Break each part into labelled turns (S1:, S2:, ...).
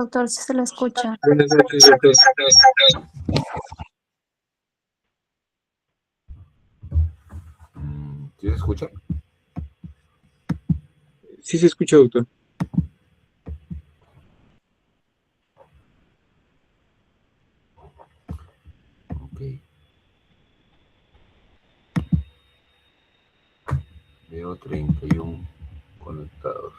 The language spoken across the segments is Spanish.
S1: Doctor, si se lo escucha.
S2: Buenas noches, doctor.
S3: ¿Sí se escucha?
S2: Sí se escucha, doctor.
S3: Ok. Veo 31 conectados.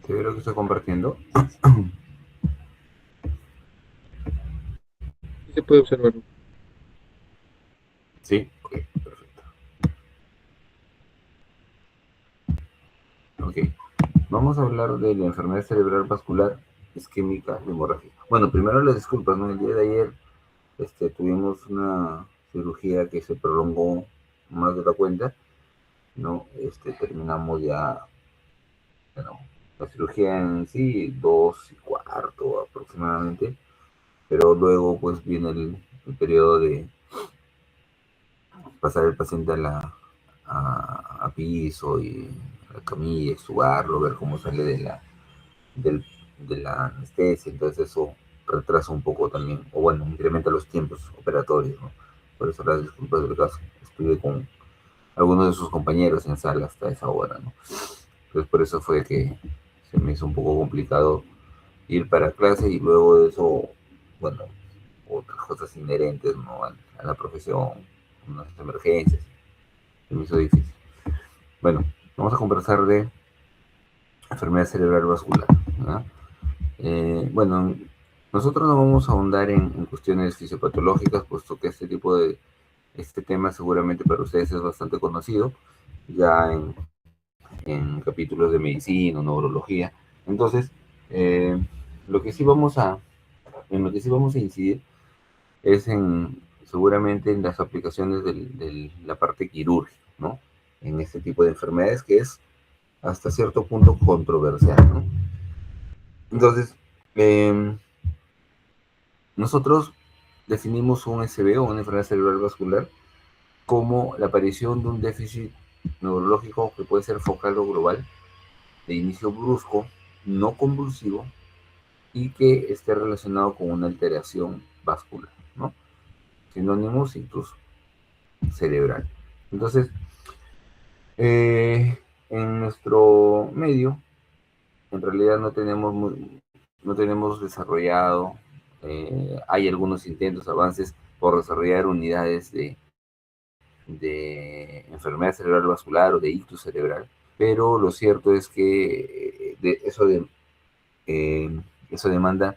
S3: ¿Se ve lo que estoy compartiendo?
S2: Sí se puede observar.
S3: Sí, ok, perfecto. Ok, vamos a hablar de la enfermedad cerebral vascular isquémica hemorrágica. Bueno, primero las disculpas, ¿no? El día de ayer tuvimos una cirugía que se prolongó más de la cuenta, ¿no? Terminamos ya, bueno, la cirugía en sí, 2:15 aproximadamente, pero luego pues viene el periodo de pasar el paciente a piso y a la camilla, extubarlo, ver cómo sale del- de la anestesia, entonces eso retrasa un poco también, o bueno, incrementa los tiempos operatorios, ¿no? Por eso las disculpas del caso. Estuve con algunos de sus compañeros en sala hasta esa hora, ¿no? Entonces por eso fue que se me hizo un poco complicado ir para clase y luego de eso, bueno, otras cosas inherentes, ¿no? A la profesión, unas emergencias, se me hizo difícil. Bueno, vamos a conversar de enfermedad cerebral vascular, ¿no? Bueno, nosotros no vamos a ahondar en cuestiones fisiopatológicas, puesto que este tema seguramente para ustedes es bastante conocido, ya en capítulos de medicina o neurología. Entonces, eh, lo que sí vamos a, en lo que sí vamos a incidir es seguramente en las aplicaciones de la parte quirúrgica, ¿no? En este tipo de enfermedades que es hasta cierto punto controversial, ¿no? Entonces, nosotros definimos un SB o una enfermedad cerebral vascular como la aparición de un déficit neurológico que puede ser focal o global, de inicio brusco, no convulsivo, y que esté relacionado con una alteración vascular, ¿no? Sinónimo ictus cerebral. Entonces, en nuestro medio, en realidad no tenemos desarrollado, hay algunos intentos, avances por desarrollar unidades de enfermedad cerebral vascular o de ictus cerebral, pero lo cierto es que eso demanda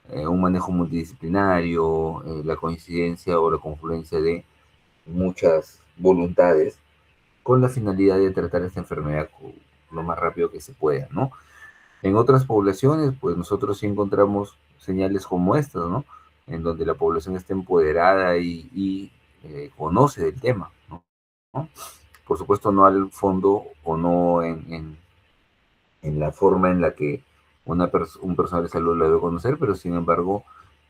S3: un manejo multidisciplinario, la coincidencia o la confluencia de muchas voluntades con la finalidad de tratar esta enfermedad lo más rápido que se pueda, ¿no? En otras poblaciones, pues nosotros sí encontramos señales como estas, ¿no? En donde la población está empoderada y conoce del tema, ¿no? Por supuesto, no al fondo o no en la forma en la que un personal de salud lo debe conocer, pero sin embargo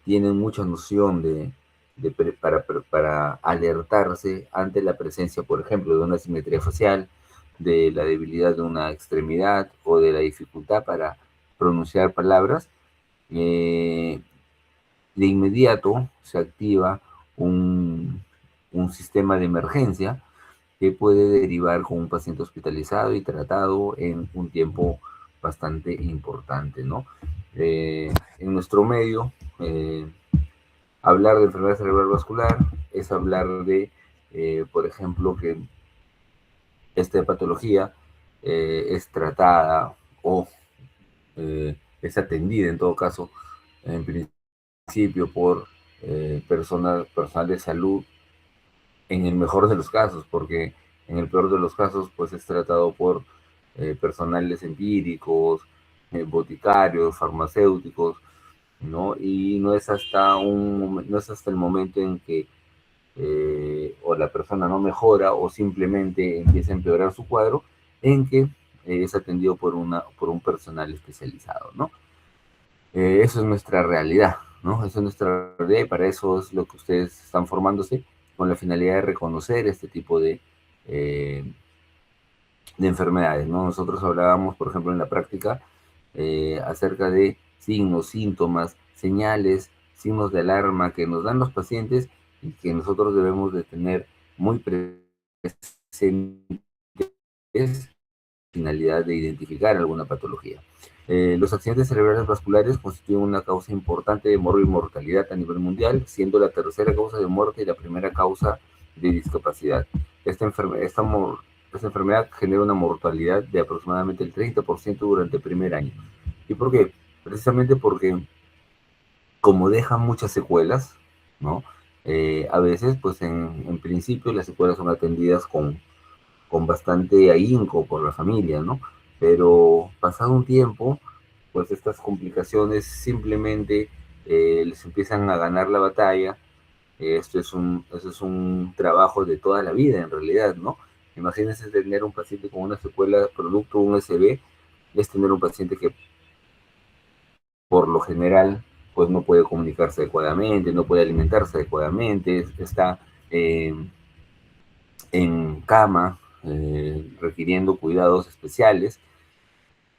S3: tienen mucha noción para alertarse ante la presencia, por ejemplo, de una asimetría facial, de la debilidad de una extremidad o de la dificultad para pronunciar palabras. De inmediato se activa un sistema de emergencia que puede derivar con un paciente hospitalizado y tratado en un tiempo bastante importante, ¿no? En nuestro medio, hablar de enfermedad cerebral vascular es hablar por ejemplo, que esta patología es tratada o es atendida en todo caso, en principio por personal de salud, en el mejor de los casos, porque en el peor de los casos, pues es tratado por personales empíricos, boticarios, farmacéuticos, ¿no? Y no es hasta el momento en que o la persona no mejora o simplemente empieza a empeorar su cuadro, en que es atendido por un personal especializado, ¿no? Eso es nuestra realidad, ¿no? Eso es nuestra realidad y para eso es lo que ustedes están formándose con la finalidad de reconocer este tipo eh, de enfermedades, ¿no? Nosotros hablábamos, por ejemplo, en la práctica acerca de signos, síntomas, señales, signos de alarma que nos dan los pacientes y que nosotros debemos de tener muy presentes finalidad de identificar alguna patología. Los accidentes cerebrales vasculares constituyen una causa importante de mortalidad a nivel mundial, siendo la tercera causa de muerte y la primera causa de discapacidad. Esta enfermedad genera una mortalidad de aproximadamente el 30% durante el primer año. ¿Y por qué? Precisamente porque como deja muchas secuelas, ¿no? A veces, pues en principio las secuelas son atendidas con bastante ahínco por la familia, ¿no? Pero pasado un tiempo, pues estas complicaciones simplemente les empiezan a ganar la batalla. Esto es un trabajo de toda la vida, en realidad, ¿no? Imagínense tener un paciente con una secuela producto de un SB, es tener un paciente que por lo general pues no puede comunicarse adecuadamente, no puede alimentarse adecuadamente, está en cama, requiriendo cuidados especiales.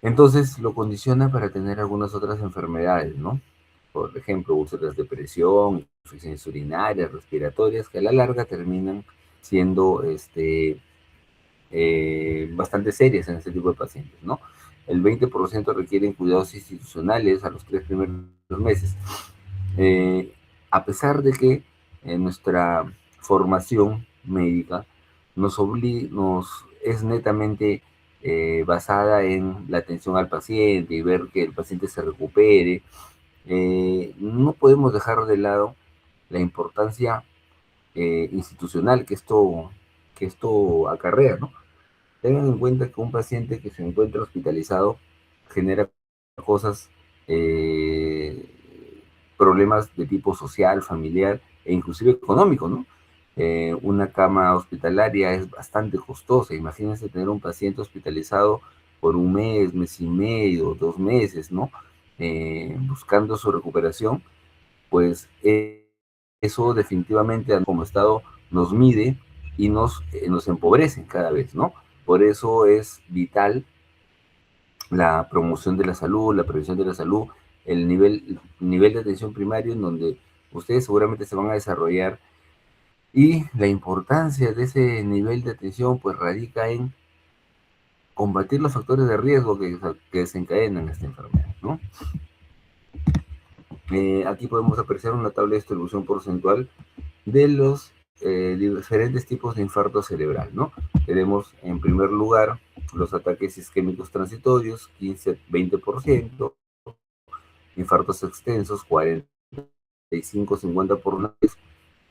S3: Entonces lo condiciona para tener algunas otras enfermedades, ¿no? Por ejemplo, úlceras de presión, infecciones urinarias, respiratorias, que a la larga terminan siendo bastante serias en este tipo de pacientes, ¿no? El 20% requieren cuidados institucionales a los 3 primeros meses. Eh, a pesar de que nuestra formación médica nos es netamente basada en la atención al paciente y ver que el paciente se recupere, no podemos dejar de lado la importancia institucional que esto acarrea, ¿no? Tengan en cuenta que un paciente que se encuentra hospitalizado genera cosas, eh, problemas de tipo social, familiar e inclusive económico, ¿no? Una cama hospitalaria es bastante costosa. Imagínense tener un paciente hospitalizado por un mes y medio, 2 meses, ¿no? Buscando su recuperación, pues eso definitivamente como Estado nos mide y nos empobrece cada vez, ¿no? Por eso es vital la promoción de la salud, la prevención de la salud, nivel de atención primario en donde ustedes seguramente se van a desarrollar y la importancia de ese nivel de atención pues radica en combatir los factores de riesgo que desencadenan esta enfermedad, ¿no? Aquí podemos apreciar una tabla de distribución porcentual de los diferentes tipos de infarto cerebral, ¿no? Tenemos en primer lugar los ataques isquémicos transitorios, 15-20%, infartos extensos, 45-50%,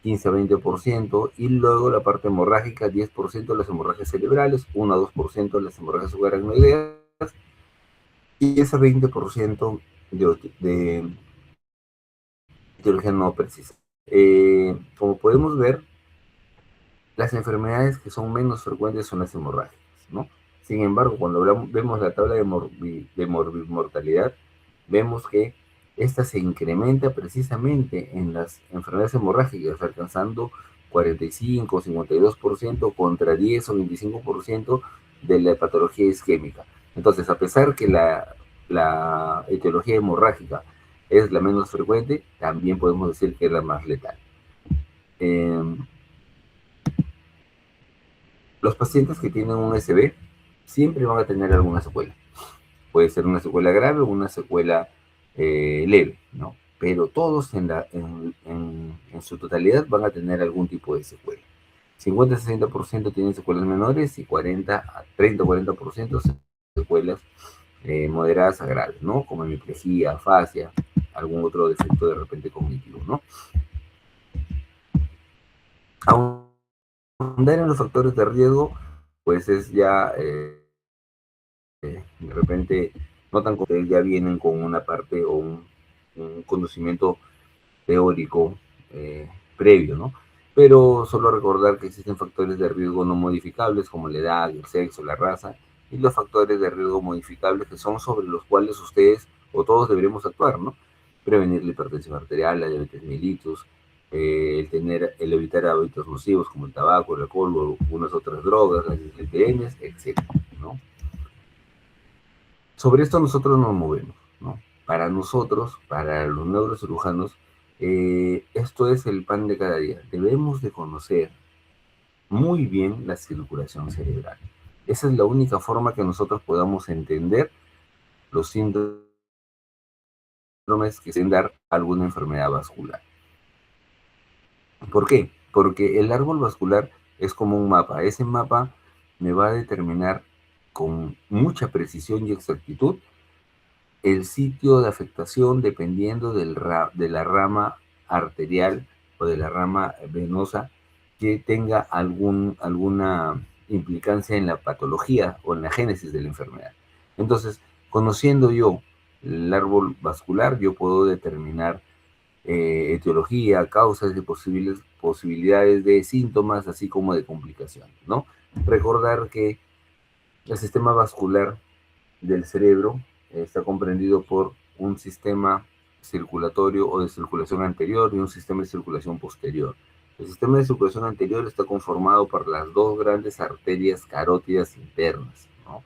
S3: 15-20%, y luego la parte hemorrágica, 10% de las hemorragias cerebrales, 1-2% de las hemorragias subaracnoideas, y ese 20% de etiología no precisa. Como podemos ver, las enfermedades que son menos frecuentes son las hemorrágicas, ¿no? Sin embargo, cuando vemos la tabla de mortalidad, vemos que esta se incrementa precisamente en las enfermedades hemorrágicas, alcanzando 45-52% contra 10 o 25% de la patología isquémica. Entonces, a pesar que la etiología hemorrágica es la menos frecuente, también podemos decir que es la más letal. Los pacientes que tienen un SB siempre van a tener alguna secuela. Puede ser una secuela grave o una secuela leve, ¿no? Pero todos en su totalidad van a tener algún tipo de secuela. 50-60% tienen secuelas menores y 30-40% secuelas moderadas a graves, ¿no? Como hemiplegia, afasia, algún otro defecto de repente cognitivo, ¿no? Ahondar en los factores de riesgo, pues es ya de repente no tan ustedes ya vienen con una parte o un conocimiento teórico previo, ¿no? Pero solo recordar que existen factores de riesgo no modificables como la edad, el sexo, la raza, y los factores de riesgo modificables que son sobre los cuales ustedes o todos deberemos actuar, ¿no? Prevenir la hipertensión arterial, la diabetes mellitus, el evitar hábitos nocivos como el tabaco, el alcohol o algunas otras drogas, las EPMs, etcétera, ¿no? Sobre esto nosotros nos movemos, ¿no? Para nosotros, para los neurocirujanos, esto es el pan de cada día. Debemos de conocer muy bien la circulación cerebral. Esa es la única forma que nosotros podamos entender los síndromes que pueden dar alguna enfermedad vascular. ¿Por qué? Porque el árbol vascular es como un mapa. Ese mapa me va a determinar con mucha precisión y exactitud el sitio de afectación dependiendo de la rama arterial o de la rama venosa que tenga alguna implicancia en la patología o en la génesis de la enfermedad. Entonces, conociendo yo el árbol vascular, yo puedo determinar etiología, causas y posibilidades de síntomas, así como de complicaciones, ¿no? Recordar que el sistema vascular del cerebro está comprendido por un sistema circulatorio o de circulación anterior y un sistema de circulación posterior. El sistema de circulación anterior está conformado por las dos grandes arterias carótidas internas, ¿no?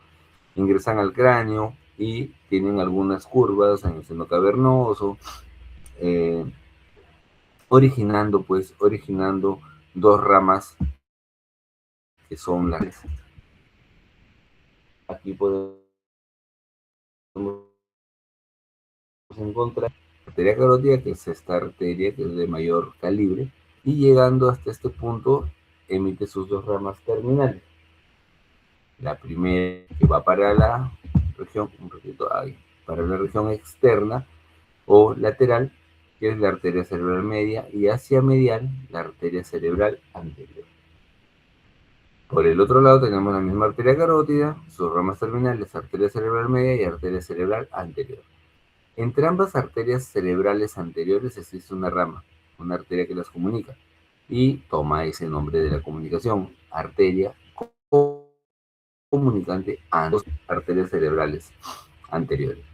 S3: Ingresan al cráneo y tienen algunas curvas en el seno cavernoso, eh, originando dos ramas que son las. Aquí podemos encontrar la arteria carótida, que es esta arteria que es de mayor calibre, y llegando hasta este punto emite sus dos ramas terminales. La primera que va para la región, un poquito ahí, para la región externa o lateral, que es la arteria cerebral media, y hacia medial, la arteria cerebral anterior. Por el otro lado tenemos la misma arteria carótida, sus ramas terminales, arteria cerebral media y arteria cerebral anterior. Entre ambas arterias cerebrales anteriores existe una rama, una arteria que las comunica, y toma ese nombre de la comunicación, arteria comunicante a dos arterias cerebrales anteriores.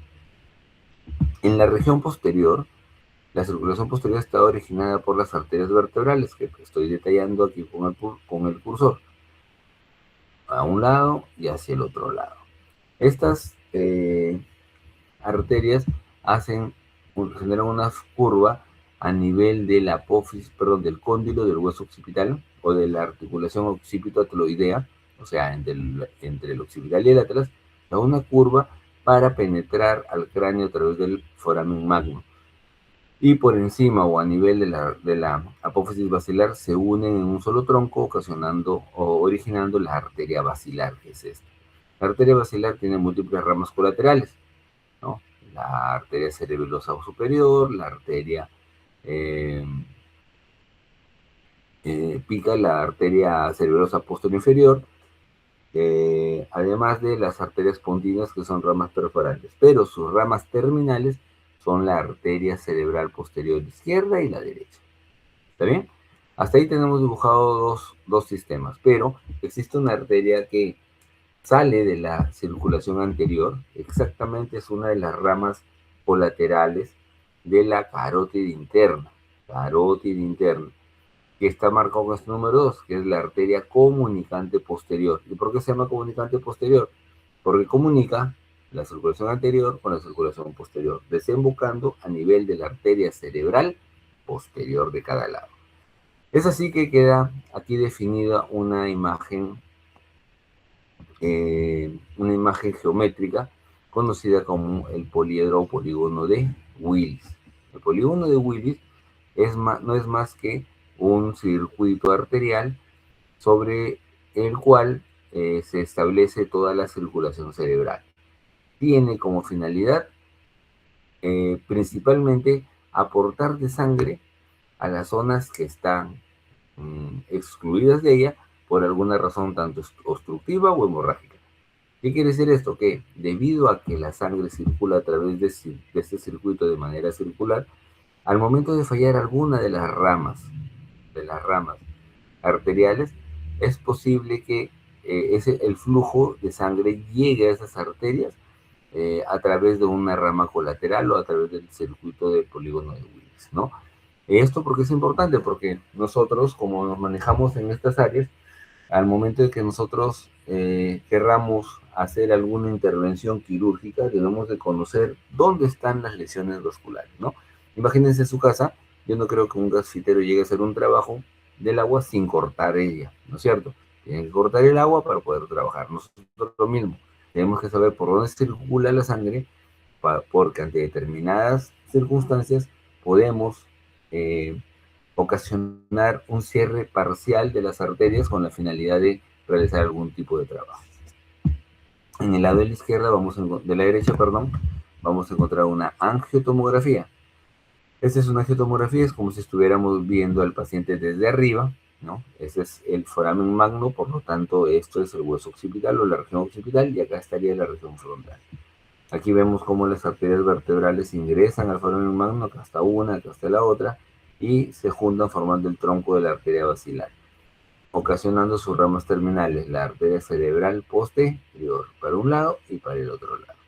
S3: En la región posterior, la circulación posterior está originada por las arterias vertebrales, que estoy detallando aquí con el cursor, a un lado y hacia el otro lado. Estas arterias generan una curva a nivel de la apófisis, perdón, del cóndilo del hueso occipital o de la articulación occipito-ateloidea, o sea, entre el occipital y el atlas, da una curva para penetrar al cráneo a través del foramen magno. Y por encima o a nivel de la apófisis basilar se unen en un solo tronco, ocasionando o originando la arteria basilar, que es esta. La arteria basilar tiene múltiples ramas colaterales, ¿no? La arteria cerebelosa superior, la arteria pica, la arteria cerebelosa posterior inferior, además de las arterias pontinas, que son ramas perforantes, pero sus ramas terminales son la arteria cerebral posterior izquierda y la derecha. ¿Está bien? Hasta ahí tenemos dibujado dos sistemas, pero existe una arteria que sale de la circulación anterior, exactamente es una de las ramas colaterales de la carótida interna, que está marcado con este número 2, que es la arteria comunicante posterior. ¿Y por qué se llama comunicante posterior? Porque comunica la circulación anterior con la circulación posterior, desembocando a nivel de la arteria cerebral posterior de cada lado. Es así que queda aquí definida una imagen geométrica conocida como el poliedro o polígono de Willis. El polígono de Willis no es más que un circuito arterial sobre el cual se establece toda la circulación cerebral. tiene como finalidad principalmente aportar de sangre a las zonas que están excluidas de ella por alguna razón tanto obstructiva o hemorrágica. ¿Qué quiere decir esto? Que debido a que la sangre circula a través de este circuito de manera circular, al momento de fallar alguna de las ramas arteriales, es posible que el flujo de sangre llegue a esas arterias a través de una rama colateral o a través del circuito de polígono de Willis, ¿no? Esto porque es importante, porque nosotros, como nos manejamos en estas áreas, al momento de que nosotros querramos hacer alguna intervención quirúrgica, debemos de conocer dónde están las lesiones vasculares, ¿no? Imagínense su casa, yo no creo que un gasfitero llegue a hacer un trabajo del agua sin cortar ella, ¿no es cierto? Tienen que cortar el agua para poder trabajar. Nosotros lo mismo, tenemos que saber por dónde circula la sangre, porque ante determinadas circunstancias podemos ocasionar un cierre parcial de las arterias con la finalidad de realizar algún tipo de trabajo. En el lado de la izquierda, de la derecha, perdón, vamos a encontrar una angiotomografía. Esta es una angiotomografía, es como si estuviéramos viendo al paciente desde arriba, ¿no? Ese es el foramen magno, por lo tanto, esto es el hueso occipital o la región occipital, y acá estaría la región frontal. Aquí vemos cómo las arterias vertebrales ingresan al foramen magno, acá está una, acá está la otra, y se juntan formando el tronco de la arteria basilar, ocasionando sus ramas terminales, la arteria cerebral posterior, para un lado y para el otro lado.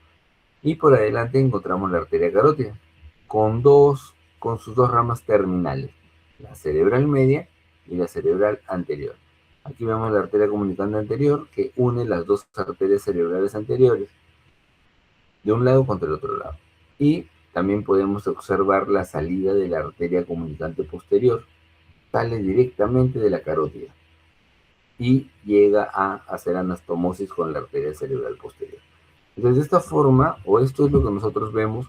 S3: Y por adelante encontramos la arteria carótida, con sus dos ramas terminales, la cerebral media y la cerebral anterior. Aquí vemos la arteria comunicante anterior que une las dos arterias cerebrales anteriores, de un lado contra el otro lado. Y también podemos observar la salida de la arteria comunicante posterior, sale directamente de la carótida y llega a hacer anastomosis con la arteria cerebral posterior. Entonces, de esta forma, o esto es lo que nosotros vemos,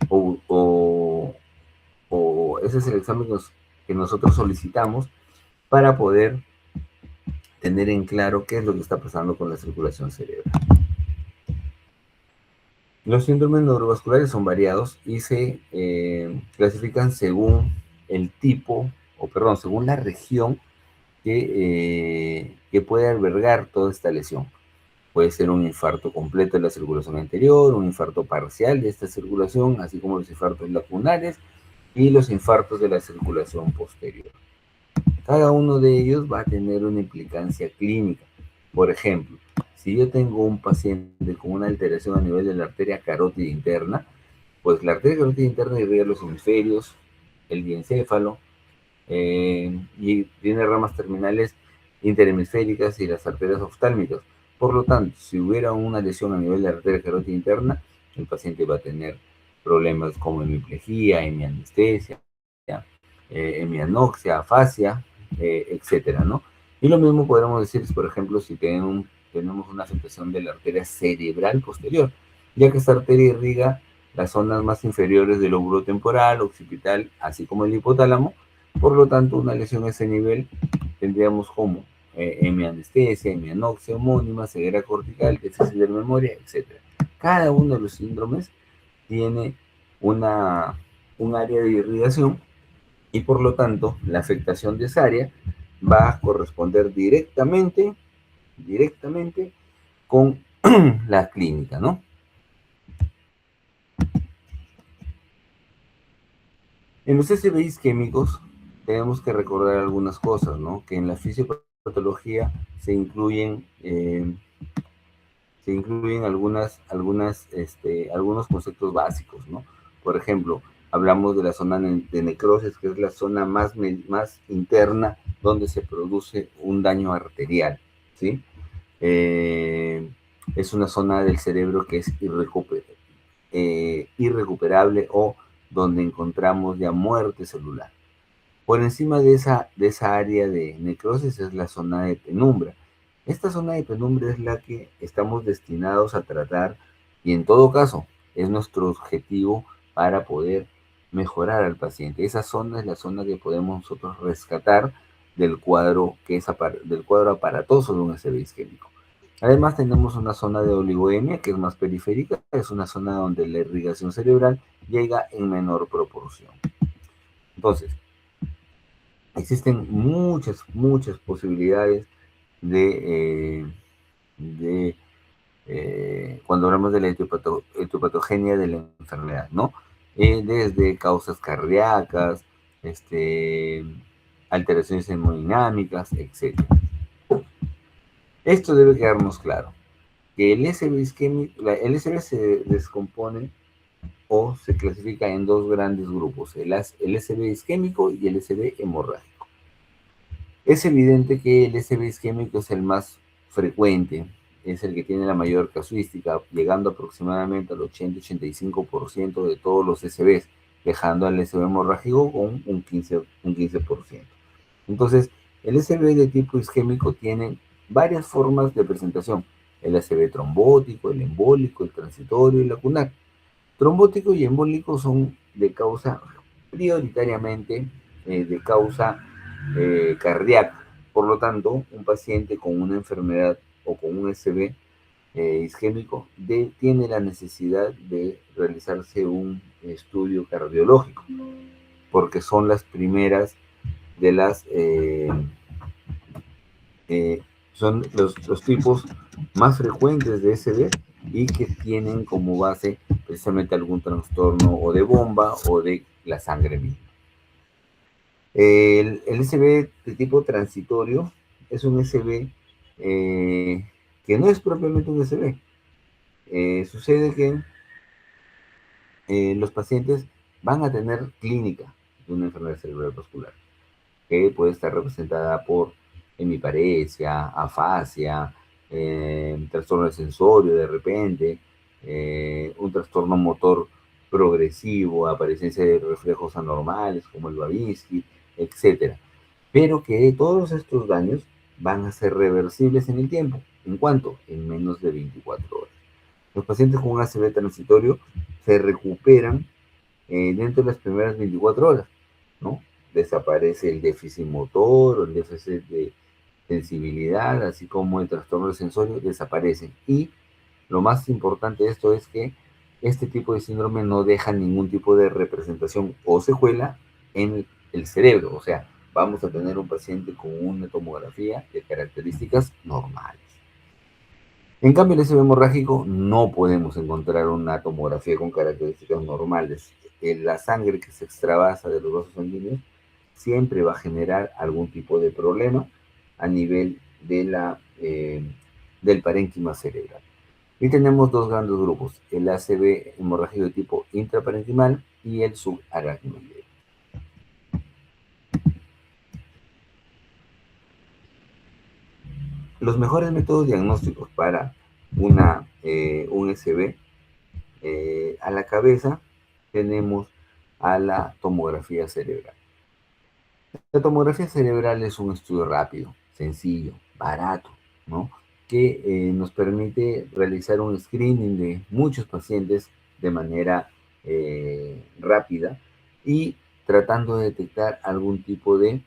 S3: o ese es el examen que nosotros solicitamos para poder tener en claro qué es lo que está pasando con la circulación cerebral. Los síndromes neurovasculares son variados y se clasifican según el tipo, según la región que puede albergar toda esta lesión. Puede ser un infarto completo de la circulación anterior, un infarto parcial de esta circulación, así como los infartos lacunares y los infartos de la circulación posterior. Cada uno de ellos va a tener una implicancia clínica. Por ejemplo, si yo tengo un paciente con una alteración a nivel de la arteria carótida interna, pues la arteria carótida interna irriga los hemisferios, el diencéfalo, y tiene ramas terminales interhemisféricas y las arterias oftálmicas. Por lo tanto, si hubiera una lesión a nivel de la arteria carótida interna, el paciente va a tener problemas como hemiplegia, hemianestesia, hemianoxia, afasia, etcétera, ¿no? Y lo mismo podríamos decir, por ejemplo, si tenemos una afectación de la arteria cerebral posterior, ya que esta arteria irriga las zonas más inferiores del lóbulo temporal, occipital, así como el hipotálamo. Por lo tanto, una lesión a ese nivel tendríamos como hemianestesia, hemianoxia homónima, ceguera cortical, déficit de memoria, etc. Cada uno de los síndromes tiene un área de irrigación y por lo tanto la afectación de esa área va a corresponder directamente con la clínica, ¿no? En los SBI isquémicos tenemos que recordar algunas cosas, ¿no? Que en la fisiopatología se incluyen algunos conceptos básicos, ¿no? Por ejemplo, hablamos de la zona de necrosis, que es la zona más interna donde se produce un daño arterial, ¿sí? Es una zona del cerebro que es irrecuperable o donde encontramos ya muerte celular. Por encima de esa área de necrosis es la zona de penumbra. Esta zona de penumbra es la que estamos destinados a tratar y en todo caso es nuestro objetivo para poder mejorar al paciente. Esa zona es la zona que podemos nosotros rescatar del cuadro aparatoso de un SB isquémico. Además tenemos una zona de oligoemia que es más periférica, es una zona donde la irrigación cerebral llega en menor proporción. Entonces, existen muchas posibilidades de cuando hablamos de la etiopatogenia de la enfermedad, ¿no? Desde causas cardíacas, alteraciones hemodinámicas, etc. Esto debe quedarnos claro, que el SB isquémico, el SB se descompone o se clasifica en dos grandes grupos, el SB isquémico y el SB hemorrágico. Es evidente que el SB isquémico es el más frecuente, es el que tiene la mayor casuística, llegando aproximadamente al 80-85% de todos los SBs, dejando al SB hemorrágico con un 15%. Entonces, el SB de tipo isquémico tiene varias formas de presentación: el SB trombótico, el embólico, el transitorio y lacunar. Trombótico y embólico son de causa, prioritariamente, de causa cardíaca. Por lo tanto, un paciente con una enfermedad o con un SB isquémico tiene la necesidad de realizarse un estudio cardiológico, porque son las primeras de las son los tipos más frecuentes de SB y que tienen como base precisamente algún trastorno o de bomba o de la sangre misma. El SB de tipo transitorio es un SB que no es propiamente un SB. Sucede que los pacientes van a tener clínica de una enfermedad cerebral vascular, que puede estar representada por hemiparesia, afasia, trastorno de sensorio de repente, un trastorno motor progresivo, apariencia de reflejos anormales como el Babinski, etc. Pero que todos estos daños van a ser reversibles en el tiempo. ¿En cuánto? En menos de 24 horas. Los pacientes con un ACV transitorio se recuperan dentro de las primeras 24 horas, ¿no? Desaparece el déficit motor o el déficit de sensibilidad, así como el trastorno de sensorio, desaparecen. Y lo más importante de esto es que este tipo de síndrome no deja ningún tipo de representación o secuela en el cerebro. O sea, vamos a tener un paciente con una tomografía de características normales. En cambio, el SB hemorrágico no podemos encontrar una tomografía con características normales. La sangre que se extravasa de los vasos sanguíneos siempre va a generar algún tipo de problema a nivel del parénquima cerebral. Y tenemos dos grandes grupos, el ACV hemorrágico de tipo intraparenquimal y el subaracnoideo. Los mejores métodos diagnósticos para un SB a la cabeza tenemos a la tomografía cerebral. La tomografía cerebral es un estudio rápido, sencillo, barato, ¿no? Que nos permite realizar un screening de muchos pacientes de manera rápida y tratando de detectar algún tipo de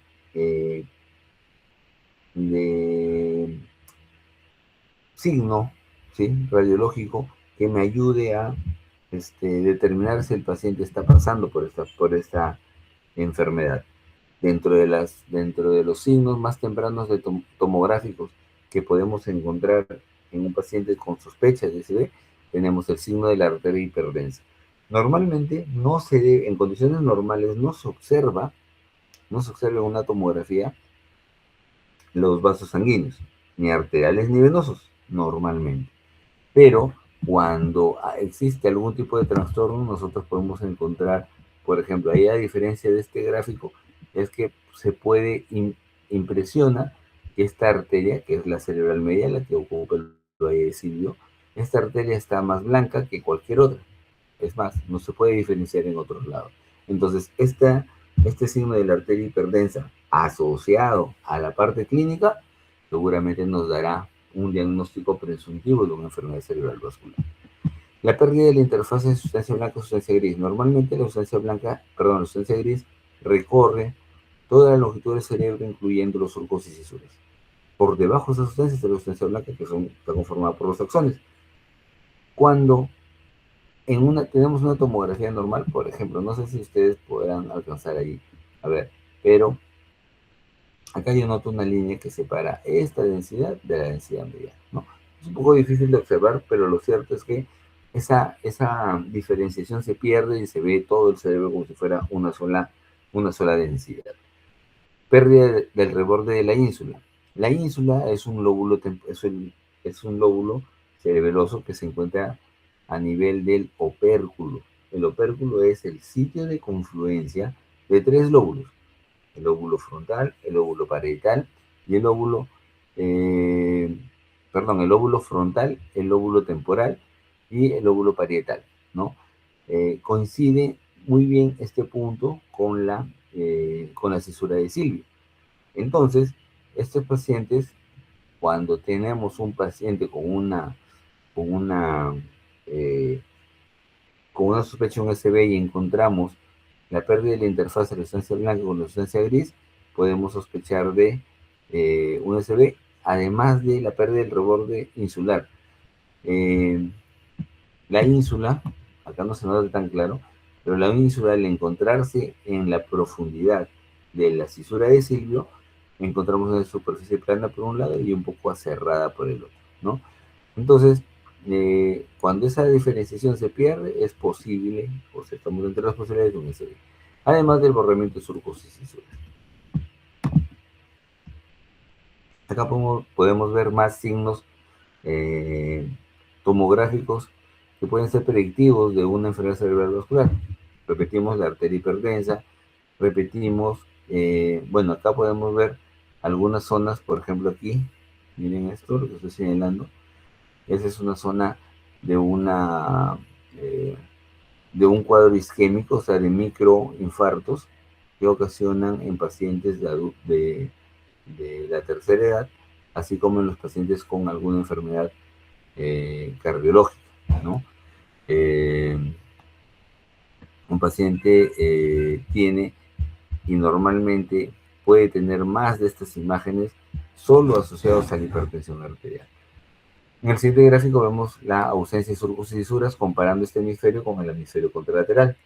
S3: signo, ¿sí?, radiológico que me ayude a determinar si el paciente está pasando por esta enfermedad. Dentro de los signos más tempranos tomográficos que podemos encontrar en un paciente con sospecha de SB, tenemos el signo de la arteria hiperdensa. Normalmente en condiciones normales no se observa en una tomografía los vasos sanguíneos, ni arteriales ni venosos, normalmente. Pero cuando existe algún tipo de trastorno, nosotros podemos encontrar, por ejemplo, ahí a diferencia de este gráfico, es que se puede impresiona que esta arteria, que es la cerebral media, la que ocupa el valle de Silvio, esta arteria está más blanca que cualquier otra. Es más, no se puede diferenciar en otros lados. Entonces, este signo de la arteria hiperdensa asociado a la parte clínica seguramente nos dará un diagnóstico presuntivo de una enfermedad cerebral vascular. La pérdida de la interfaz de sustancia blanca y sustancia gris. Normalmente la sustancia gris recorre toda la longitud del cerebro, incluyendo los surcos y cisuras. Por debajo de esa sustancia está la sustancia blanca que está conformada por los axones. Cuando tenemos una tomografía normal, por ejemplo, no sé si ustedes podrán alcanzar ahí, a ver, pero acá yo noto una línea que separa esta densidad de la densidad media, ¿no? Es un poco difícil de observar, pero lo cierto es que esa diferenciación se pierde y se ve todo el cerebro como si fuera una sola densidad. Pérdida del reborde de la ínsula. La ínsula es un lóbulo, es un lóbulo cerebeloso que se encuentra a nivel del opérculo. El opérculo es el sitio de confluencia de tres lóbulos: el lóbulo frontal, el lóbulo parietal y el lóbulo, eh, perdón, el lóbulo frontal, el lóbulo temporal y el lóbulo parietal, ¿no? Coincide muy bien este punto con la cisura de Silvio. Entonces, estos pacientes, cuando tenemos un paciente con una, eh, con una sospecha de un SB y encontramos la pérdida de la interfaz de la sustancia blanca con la sustancia gris, podemos sospechar de un SB, además de la pérdida del reborde insular. Eh, la ínsula, acá no se nota tan claro, pero la ínsula, al encontrarse en la profundidad de la cisura de Silvio, encontramos una superficie plana por un lado y un poco aserrada por el otro, ¿no? Entonces, cuando esa diferenciación se pierde, es posible, o sea, estamos entre las posibilidades de un SB, además del borramiento de surcos y cisuras. Acá podemos ver más signos eh, tomográficos que pueden ser predictivos de una enfermedad cerebral vascular. Repetimos la arteria hipertensa, repetimos, bueno, acá podemos ver algunas zonas, por ejemplo aquí, miren esto, lo que estoy señalando, esa es una zona de de un cuadro isquémico, o sea, de microinfartos que ocasionan en pacientes de la tercera edad, así como en los pacientes con alguna enfermedad cardiológica, ¿no? Eh, un paciente tiene y normalmente puede tener más de estas imágenes solo asociados a la hipertensión arterial. En el siguiente gráfico vemos la ausencia de surcos y fisuras comparando este hemisferio con el hemisferio contralateral.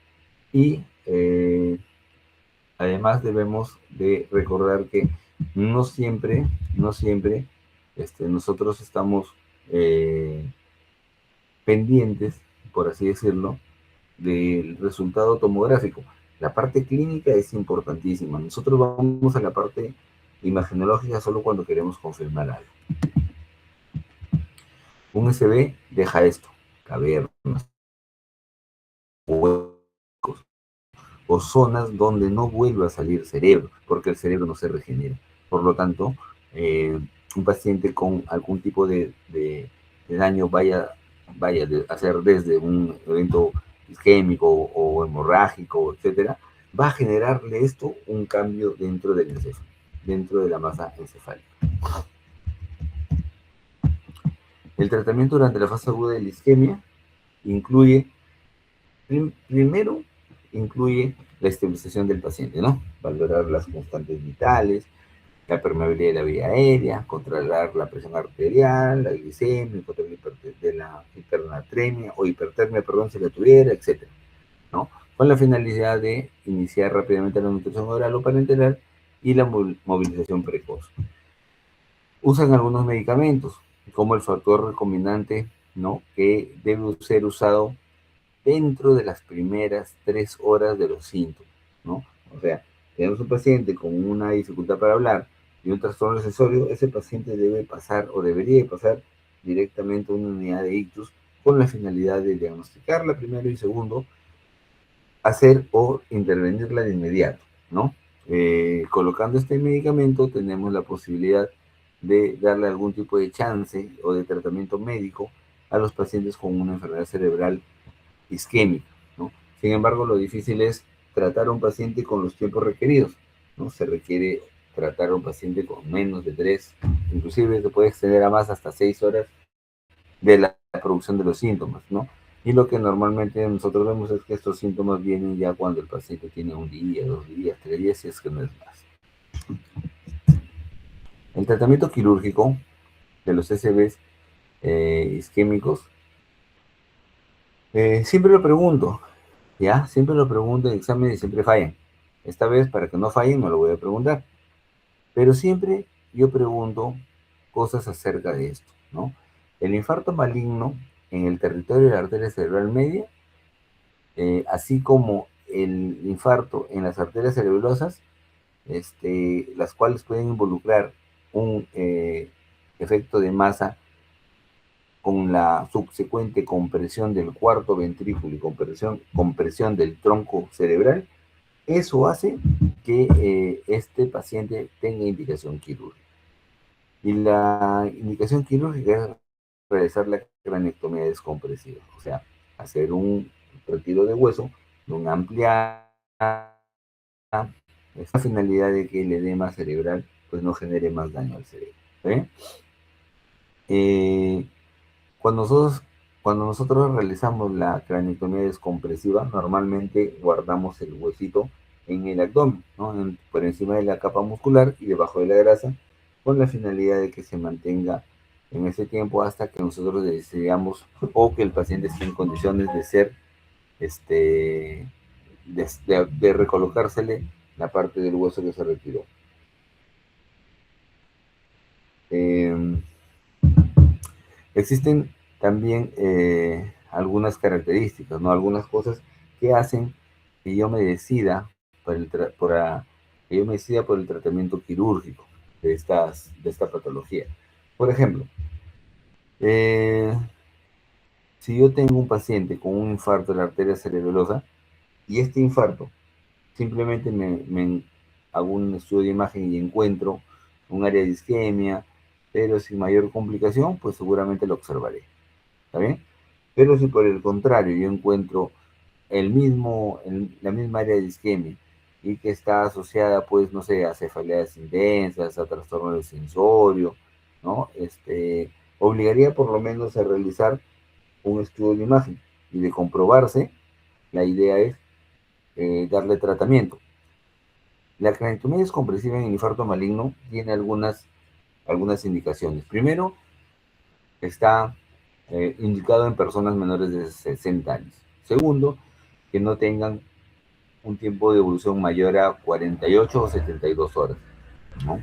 S3: Y además debemos de recordar que no siempre nosotros estamos pendientes, por así decirlo, del resultado tomográfico. La parte clínica es importantísima. Nosotros vamos a la parte imagenológica solo cuando queremos confirmar algo. Un SB deja esto: cavernas, huecos o zonas donde no vuelve a salir cerebro, porque el cerebro no se regenera. Por lo tanto, un paciente con algún tipo de daño vaya a ser desde un evento isquémico o hemorrágico, etcétera, va a generarle esto un cambio dentro del encéfalo, dentro de la masa encefálica. El tratamiento durante la fase aguda de la isquemia incluye, primero, incluye la estabilización del paciente, ¿no? Valorar las constantes vitales, la permeabilidad de la vía aérea, controlar la presión arterial, la glicemia, el control de la hipernatremia o hipertermia, perdón, si la tuviera, etcétera, ¿no? Con la finalidad de iniciar rápidamente la nutrición oral o parenteral y la movilización precoz. Usan algunos medicamentos, como el factor recombinante, ¿no? Que debe ser usado dentro de las primeras 3 horas de los síntomas, ¿no? O sea, tenemos un paciente con una dificultad para hablar y un trastorno sensorio, ese paciente debe pasar o debería pasar directamente a una unidad de ictus con la finalidad de diagnosticarla primero y segundo, hacer o intervenirla de inmediato, ¿no? Colocando este medicamento tenemos la posibilidad de darle algún tipo de chance o de tratamiento médico a los pacientes con una enfermedad cerebral isquémica, ¿no? Sin embargo, lo difícil es tratar a un paciente con los tiempos requeridos, ¿no? Se requiere tratar a un paciente con menos de 3, inclusive se puede extender a más, hasta 6 horas de la producción de los síntomas, ¿no? Y lo que normalmente nosotros vemos es que estos síntomas vienen ya cuando el paciente tiene un día, 2 días, 3 días, si es que no es más. El tratamiento quirúrgico de los SBs isquémicos, siempre lo pregunto, ¿ya? Siempre lo pregunto en examen y siempre fallan. Esta vez, para que no fallen, no lo voy a preguntar. Pero siempre yo pregunto cosas acerca de esto, ¿no? El infarto maligno en el territorio de la arteria cerebral media, así como el infarto en las arterias cerebelosas, las cuales pueden involucrar un efecto de masa con la subsecuente compresión del cuarto ventrículo y compresión del tronco cerebral, eso hace que este paciente tenga indicación quirúrgica. Y la indicación quirúrgica es realizar la craneectomía descompresiva, o sea, hacer un retiro de hueso, de una amplia esta finalidad de que el edema cerebral pues no genere más daño al cerebro. ¿Sí? Eh, cuando, nosotros, cuando nosotros realizamos la craneectomía descompresiva, normalmente guardamos el huesito en el abdomen, ¿no? Por encima de la capa muscular y debajo de la grasa, con la finalidad de que se mantenga en ese tiempo hasta que nosotros decidamos o que el paciente esté en condiciones de ser, de recolocársele la parte del hueso que se retiró. Eh, Existen también algunas características, ¿no? Algunas cosas que hacen que yo me decida que yo me decida por el tratamiento quirúrgico de esta patología. Por ejemplo, eh, si yo tengo un paciente con un infarto de la arteria cerebelosa y este infarto simplemente hago un estudio de imagen y encuentro un área de isquemia, pero sin mayor complicación, pues seguramente lo observaré. ¿Está bien? Pero si por el contrario yo encuentro la misma área de isquemia y que está asociada, pues, no sé, a cefaleas intensas, a trastorno del sensorio, ¿no? Obligaría por lo menos a realizar un estudio de imagen y de comprobarse, la idea es darle tratamiento. La craneectomía descompresiva en el infarto maligno tiene algunas indicaciones. Primero, está indicado en personas menores de 60 años. Segundo, que no tengan un tiempo de evolución mayor a 48 o 72 horas, ¿no?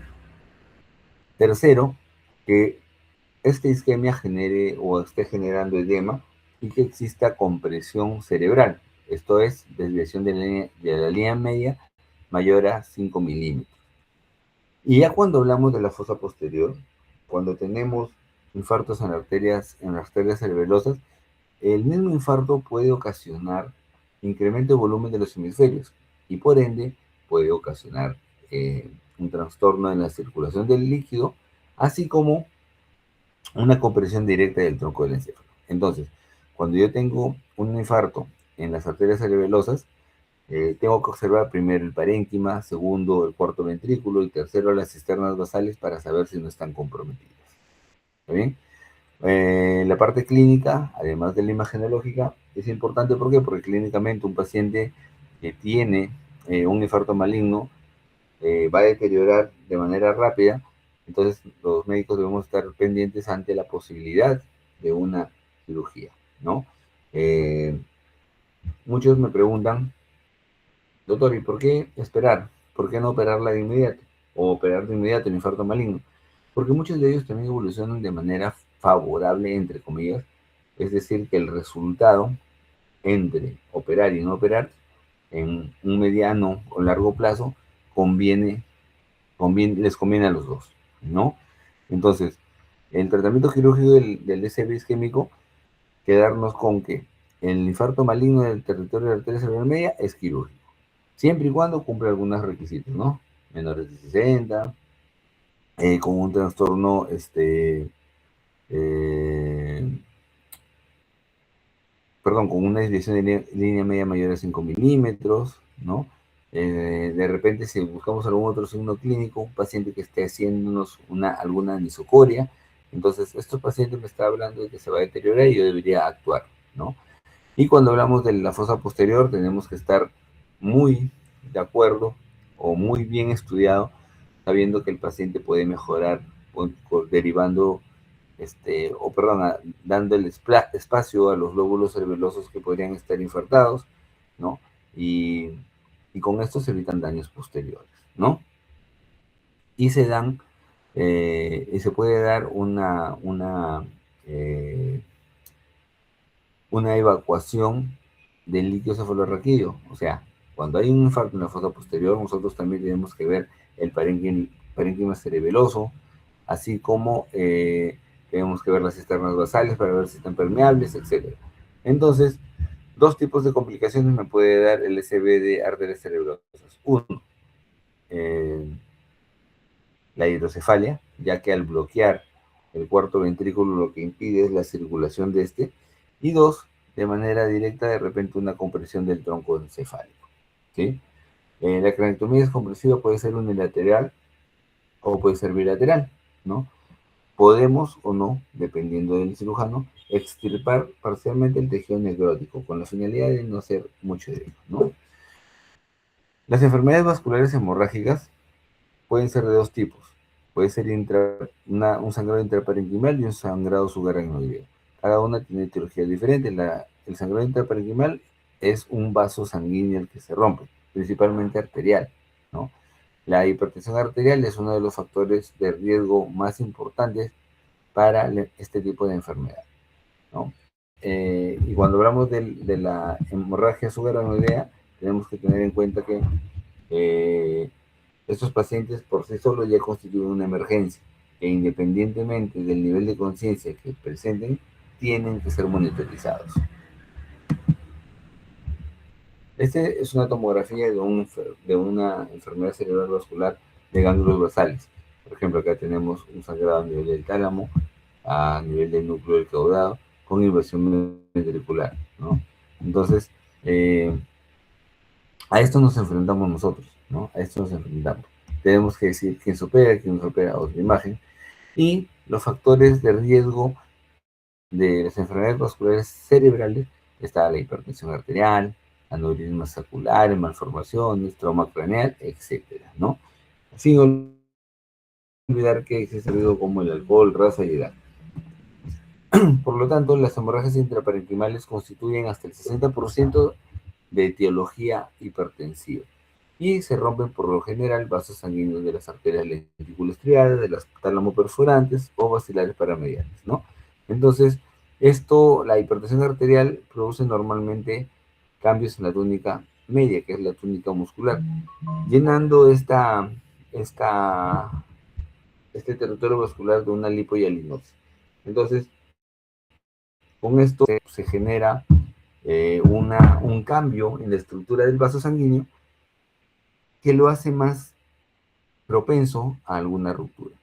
S3: Tercero, que esta isquemia genere o esté generando edema y que exista compresión cerebral, esto es, desviación de la línea media mayor a 5 milímetros. Y ya cuando hablamos de la fosa posterior, cuando tenemos infartos en las arterias cerebelosas, el mismo infarto puede ocasionar incremento de volumen de los hemisferios y por ende puede ocasionar un trastorno en la circulación del líquido, así como una compresión directa del tronco del encéfalo. Entonces, cuando yo tengo un infarto en las arterias cerebelosas, tengo que observar primero el parénquima, segundo el cuarto ventrículo y tercero las cisternas basales para saber si no están comprometidas. ¿Está bien? La parte clínica, además de la imagenológica, es importante. ¿Por qué? Porque clínicamente un paciente que tiene un infarto maligno va a deteriorar de manera rápida, entonces los médicos debemos estar pendientes ante la posibilidad de una cirugía, ¿no? Eh, Muchos me preguntan, doctor, ¿y por qué esperar? ¿Por qué no operarla de inmediato? O operar de inmediato el infarto maligno. Porque muchos de ellos también evolucionan de manera favorable, entre comillas, es decir, que el resultado entre operar y no operar en un mediano o largo plazo les conviene a los dos, ¿no? Entonces, el tratamiento quirúrgico del SB isquémico, quedarnos con que el infarto maligno del territorio de la arteria cerebral media es quirúrgico, siempre y cuando cumple algunos requisitos, ¿no? Menores de 60, con un trastorno, eh, perdón, con una desviación de línea media mayor a 5 milímetros, ¿no? De repente, si buscamos algún otro signo clínico, un paciente que esté haciéndonos alguna anisocoria, entonces estos pacientes me está hablando de que se va a deteriorar y yo debería actuar, ¿no? Y cuando hablamos de la fosa posterior, tenemos que estar muy de acuerdo o muy bien estudiado sabiendo que el paciente puede mejorar derivando, dando el espacio a los lóbulos cerebelosos que podrían estar infartados, ¿no? Y, y con esto se evitan daños posteriores, ¿no? Y se dan, y se puede dar eh, una evacuación del líquido cefalorraquídeo. O sea, cuando hay un infarto en la fosa posterior, nosotros también tenemos que ver el parénquima cerebeloso, así como tenemos que ver las cisternas basales para ver si están permeables, etc. Entonces, dos tipos de complicaciones me puede dar el SB de arterias cerebrosas. Uno, eh, la hidrocefalia, ya que al bloquear el cuarto ventrículo lo que impide es la circulación de este. Y dos, de manera directa, de repente una compresión del tronco encefálico, ¿sí? La craniotomía descompresiva puede ser unilateral o puede ser bilateral, ¿no? Podemos o no, dependiendo del cirujano, extirpar parcialmente el tejido necrótico con la finalidad de no hacer mucho daño, ¿no? Las enfermedades vasculares hemorrágicas pueden ser de dos tipos. Puede ser un sangrado intraparenquimal y un sangrado subaracnoideo. Cada una tiene etiología diferente. El sangrado intraparenquimal es un vaso sanguíneo el que se rompe, principalmente arterial, ¿no? La hipertensión arterial es uno de los factores de riesgo más importantes para este tipo de enfermedad, ¿no? Y cuando hablamos de la hemorragia subaracnoidea, tenemos que tener en cuenta que estos pacientes por sí solos ya constituyen una emergencia e independientemente del nivel de conciencia que presenten, tienen que ser monitorizados. Este es una tomografía de una enfermedad cerebral vascular de ganglios basales. Por ejemplo, acá tenemos un sangrado a nivel del tálamo, a nivel del núcleo del caudado, con invasión ventricular, ¿no? Entonces, a esto nos enfrentamos nosotros, ¿no? A esto nos enfrentamos. Tenemos que decir quién supera otra imagen, y los factores de riesgo de las enfermedades vasculares cerebrales. Está la hipertensión arterial, aneurismas saculares, malformaciones, trauma craneal, etcétera, ¿no? Sin olvidar que existe riesgo como el alcohol, raza y edad. Por lo tanto, las hemorragias intraparenquimales constituyen hasta el 60% de etiología hipertensiva y se rompen por lo general vasos sanguíneos de las arterias lentículas striadas, de las tálamo perforantes o vacilares paramediales, ¿no? Entonces, la hipertensión arterial produce normalmente cambios en la túnica media, que es la túnica muscular, llenando este territorio vascular de una lipohialinosis. Entonces, con esto se genera un cambio en la estructura del vaso sanguíneo que lo hace más propenso a alguna ruptura.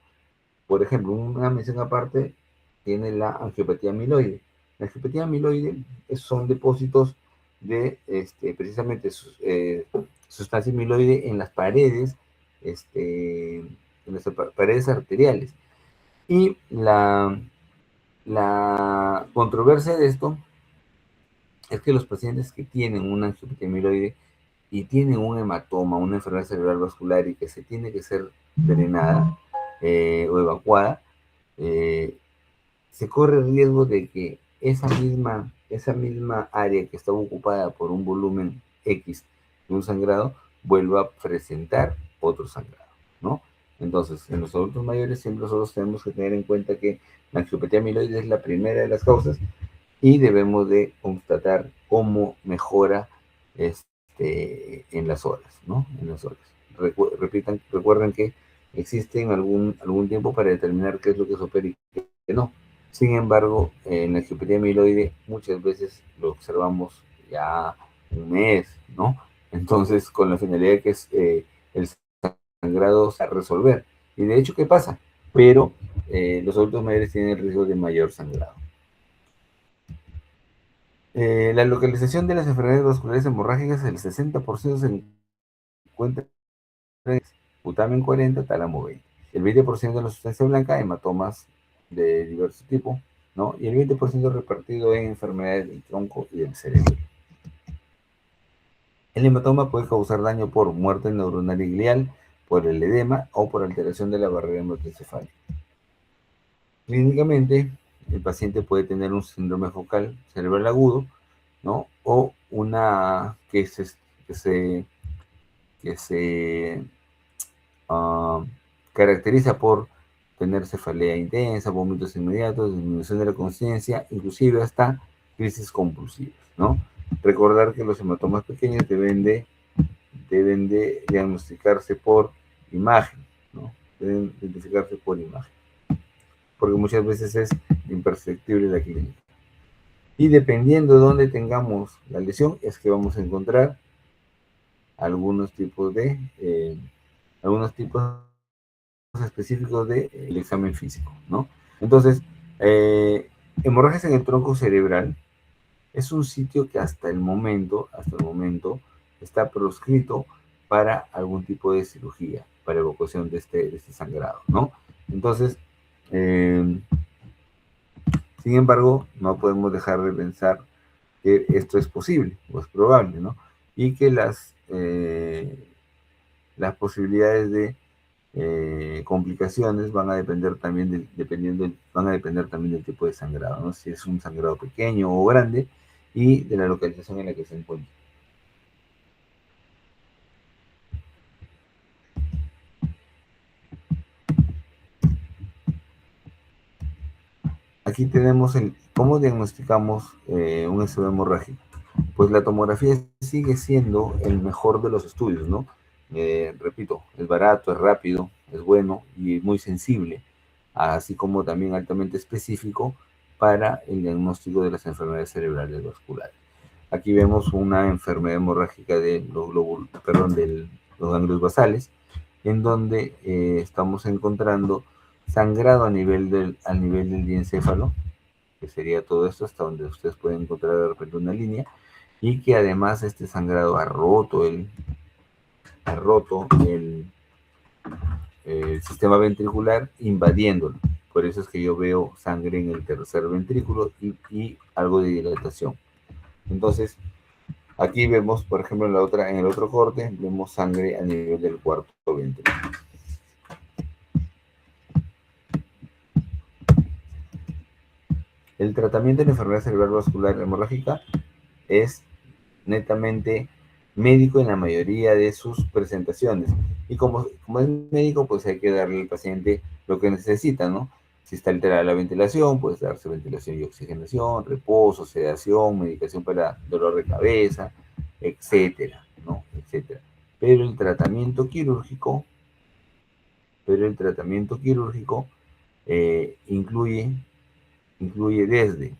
S3: Por ejemplo, una mención aparte tiene la angiopatía amiloide. La angiopatía amiloide son depósitos de precisamente sustancia amiloide en las paredes, en las paredes arteriales. Y la controversia de esto es que los pacientes que tienen una angiopatía amiloide y tienen un hematoma, una enfermedad cerebral vascular y que se tiene que ser drenada o evacuada, se corre el riesgo de que esa misma área que estaba ocupada por un volumen X de un sangrado vuelva a presentar otro sangrado, ¿no? Entonces, en los adultos mayores siempre nosotros tenemos que tener en cuenta que la angiopatía amiloide es la primera de las causas y debemos de constatar cómo mejora en las horas, ¿no? En las horas. Recuerden que existen algún tiempo para determinar qué es lo que se opera y qué no. Sin embargo, en la angiopatía amiloide muchas veces lo observamos ya un mes, ¿no? Entonces, con la finalidad de que es el sangrado a resolver. Y de hecho, ¿qué pasa? Pero los adultos mayores tienen el riesgo de mayor sangrado. La localización de las enfermedades vasculares hemorrágicas, el 60% se encuentra en putamen 40, tálamo 20. El 20% de la sustancia blanca, hematomas de diverso tipo, ¿no? Y el 20% repartido en enfermedades del tronco y del cerebro. El hematoma puede causar daño por muerte neuronal y glial, por el edema o por alteración de la barrera hematoencefálica. Clínicamente, el paciente puede tener un síndrome focal cerebral agudo, ¿no? O una que se uh, caracteriza por tener cefalea intensa, vómitos inmediatos, disminución de la conciencia, inclusive hasta crisis compulsivas, ¿no? Recordar que los hematomas pequeños deben de diagnosticarse por imagen, ¿no? Deben identificarse por imagen, porque muchas veces es imperceptible la clínica. Y dependiendo de dónde tengamos la lesión, es que vamos a encontrar algunos tipos específicos del examen físico, ¿no? Entonces, hemorragias en el tronco cerebral es un sitio que hasta el momento, está proscrito para algún tipo de cirugía, para evacuación de este sangrado, ¿no? Entonces, sin embargo, no podemos dejar de pensar que esto es posible, o es probable, ¿no? Y que las posibilidades de complicaciones van a depender también van a depender también del tipo de sangrado, ¿no? Si es un sangrado pequeño o grande y de la localización en la que se encuentra. Aquí tenemos cómo diagnosticamos un SB hemorrágico. Pues la tomografía sigue siendo el mejor de los estudios, ¿no? Repito, es barato, es rápido, es bueno y muy sensible, así como también altamente específico para el diagnóstico de las enfermedades cerebrales vasculares. Aquí vemos una enfermedad hemorrágica de los ganglios basales, en donde estamos encontrando sangrado al nivel del diencéfalo, que sería todo esto hasta donde ustedes pueden encontrar de repente una línea, y que además este sangrado ha roto el sistema ventricular invadiéndolo. Por eso es que yo veo sangre en el tercer ventrículo y algo de dilatación. Entonces, aquí vemos, por ejemplo, en el otro corte, vemos sangre a nivel del cuarto ventrículo. El tratamiento de la enfermedad cerebral vascular hemorrágica es netamente médico en la mayoría de sus presentaciones. Y como es médico, pues hay que darle al paciente lo que necesita, ¿no? Si está alterada la ventilación, pues darse ventilación y oxigenación, reposo, sedación, medicación para dolor de cabeza, etcétera, ¿no? Etcétera. Pero el tratamiento quirúrgico incluye desde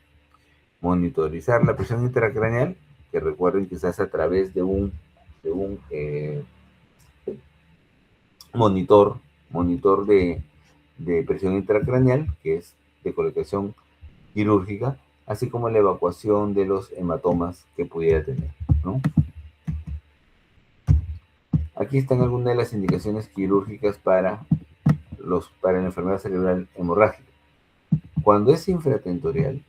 S3: monitorizar la presión intracraneal, que recuerden que se hace a través de un monitor de presión intracraneal, que es de colocación quirúrgica, así como la evacuación de los hematomas que pudiera tener, ¿no? Aquí están algunas de las indicaciones quirúrgicas para la enfermedad cerebral hemorrágica. Cuando es infratentorial,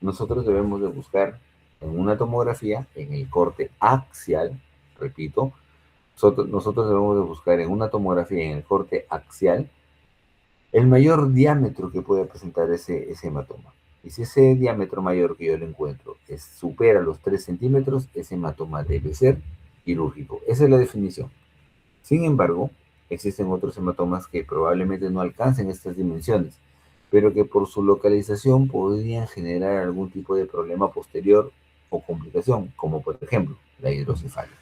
S3: nosotros debemos de buscar en una tomografía, en el corte axial, repito, nosotros debemos de buscar en una tomografía en el corte axial el mayor diámetro que pueda presentar ese hematoma. Y si ese diámetro mayor que yo le encuentro supera los 3 centímetros, ese hematoma debe ser quirúrgico. Esa es la definición. Sin embargo, existen otros hematomas que probablemente no alcancen estas dimensiones, pero que por su localización podrían generar algún tipo de problema posterior o complicación, como por ejemplo la hidrocefalia.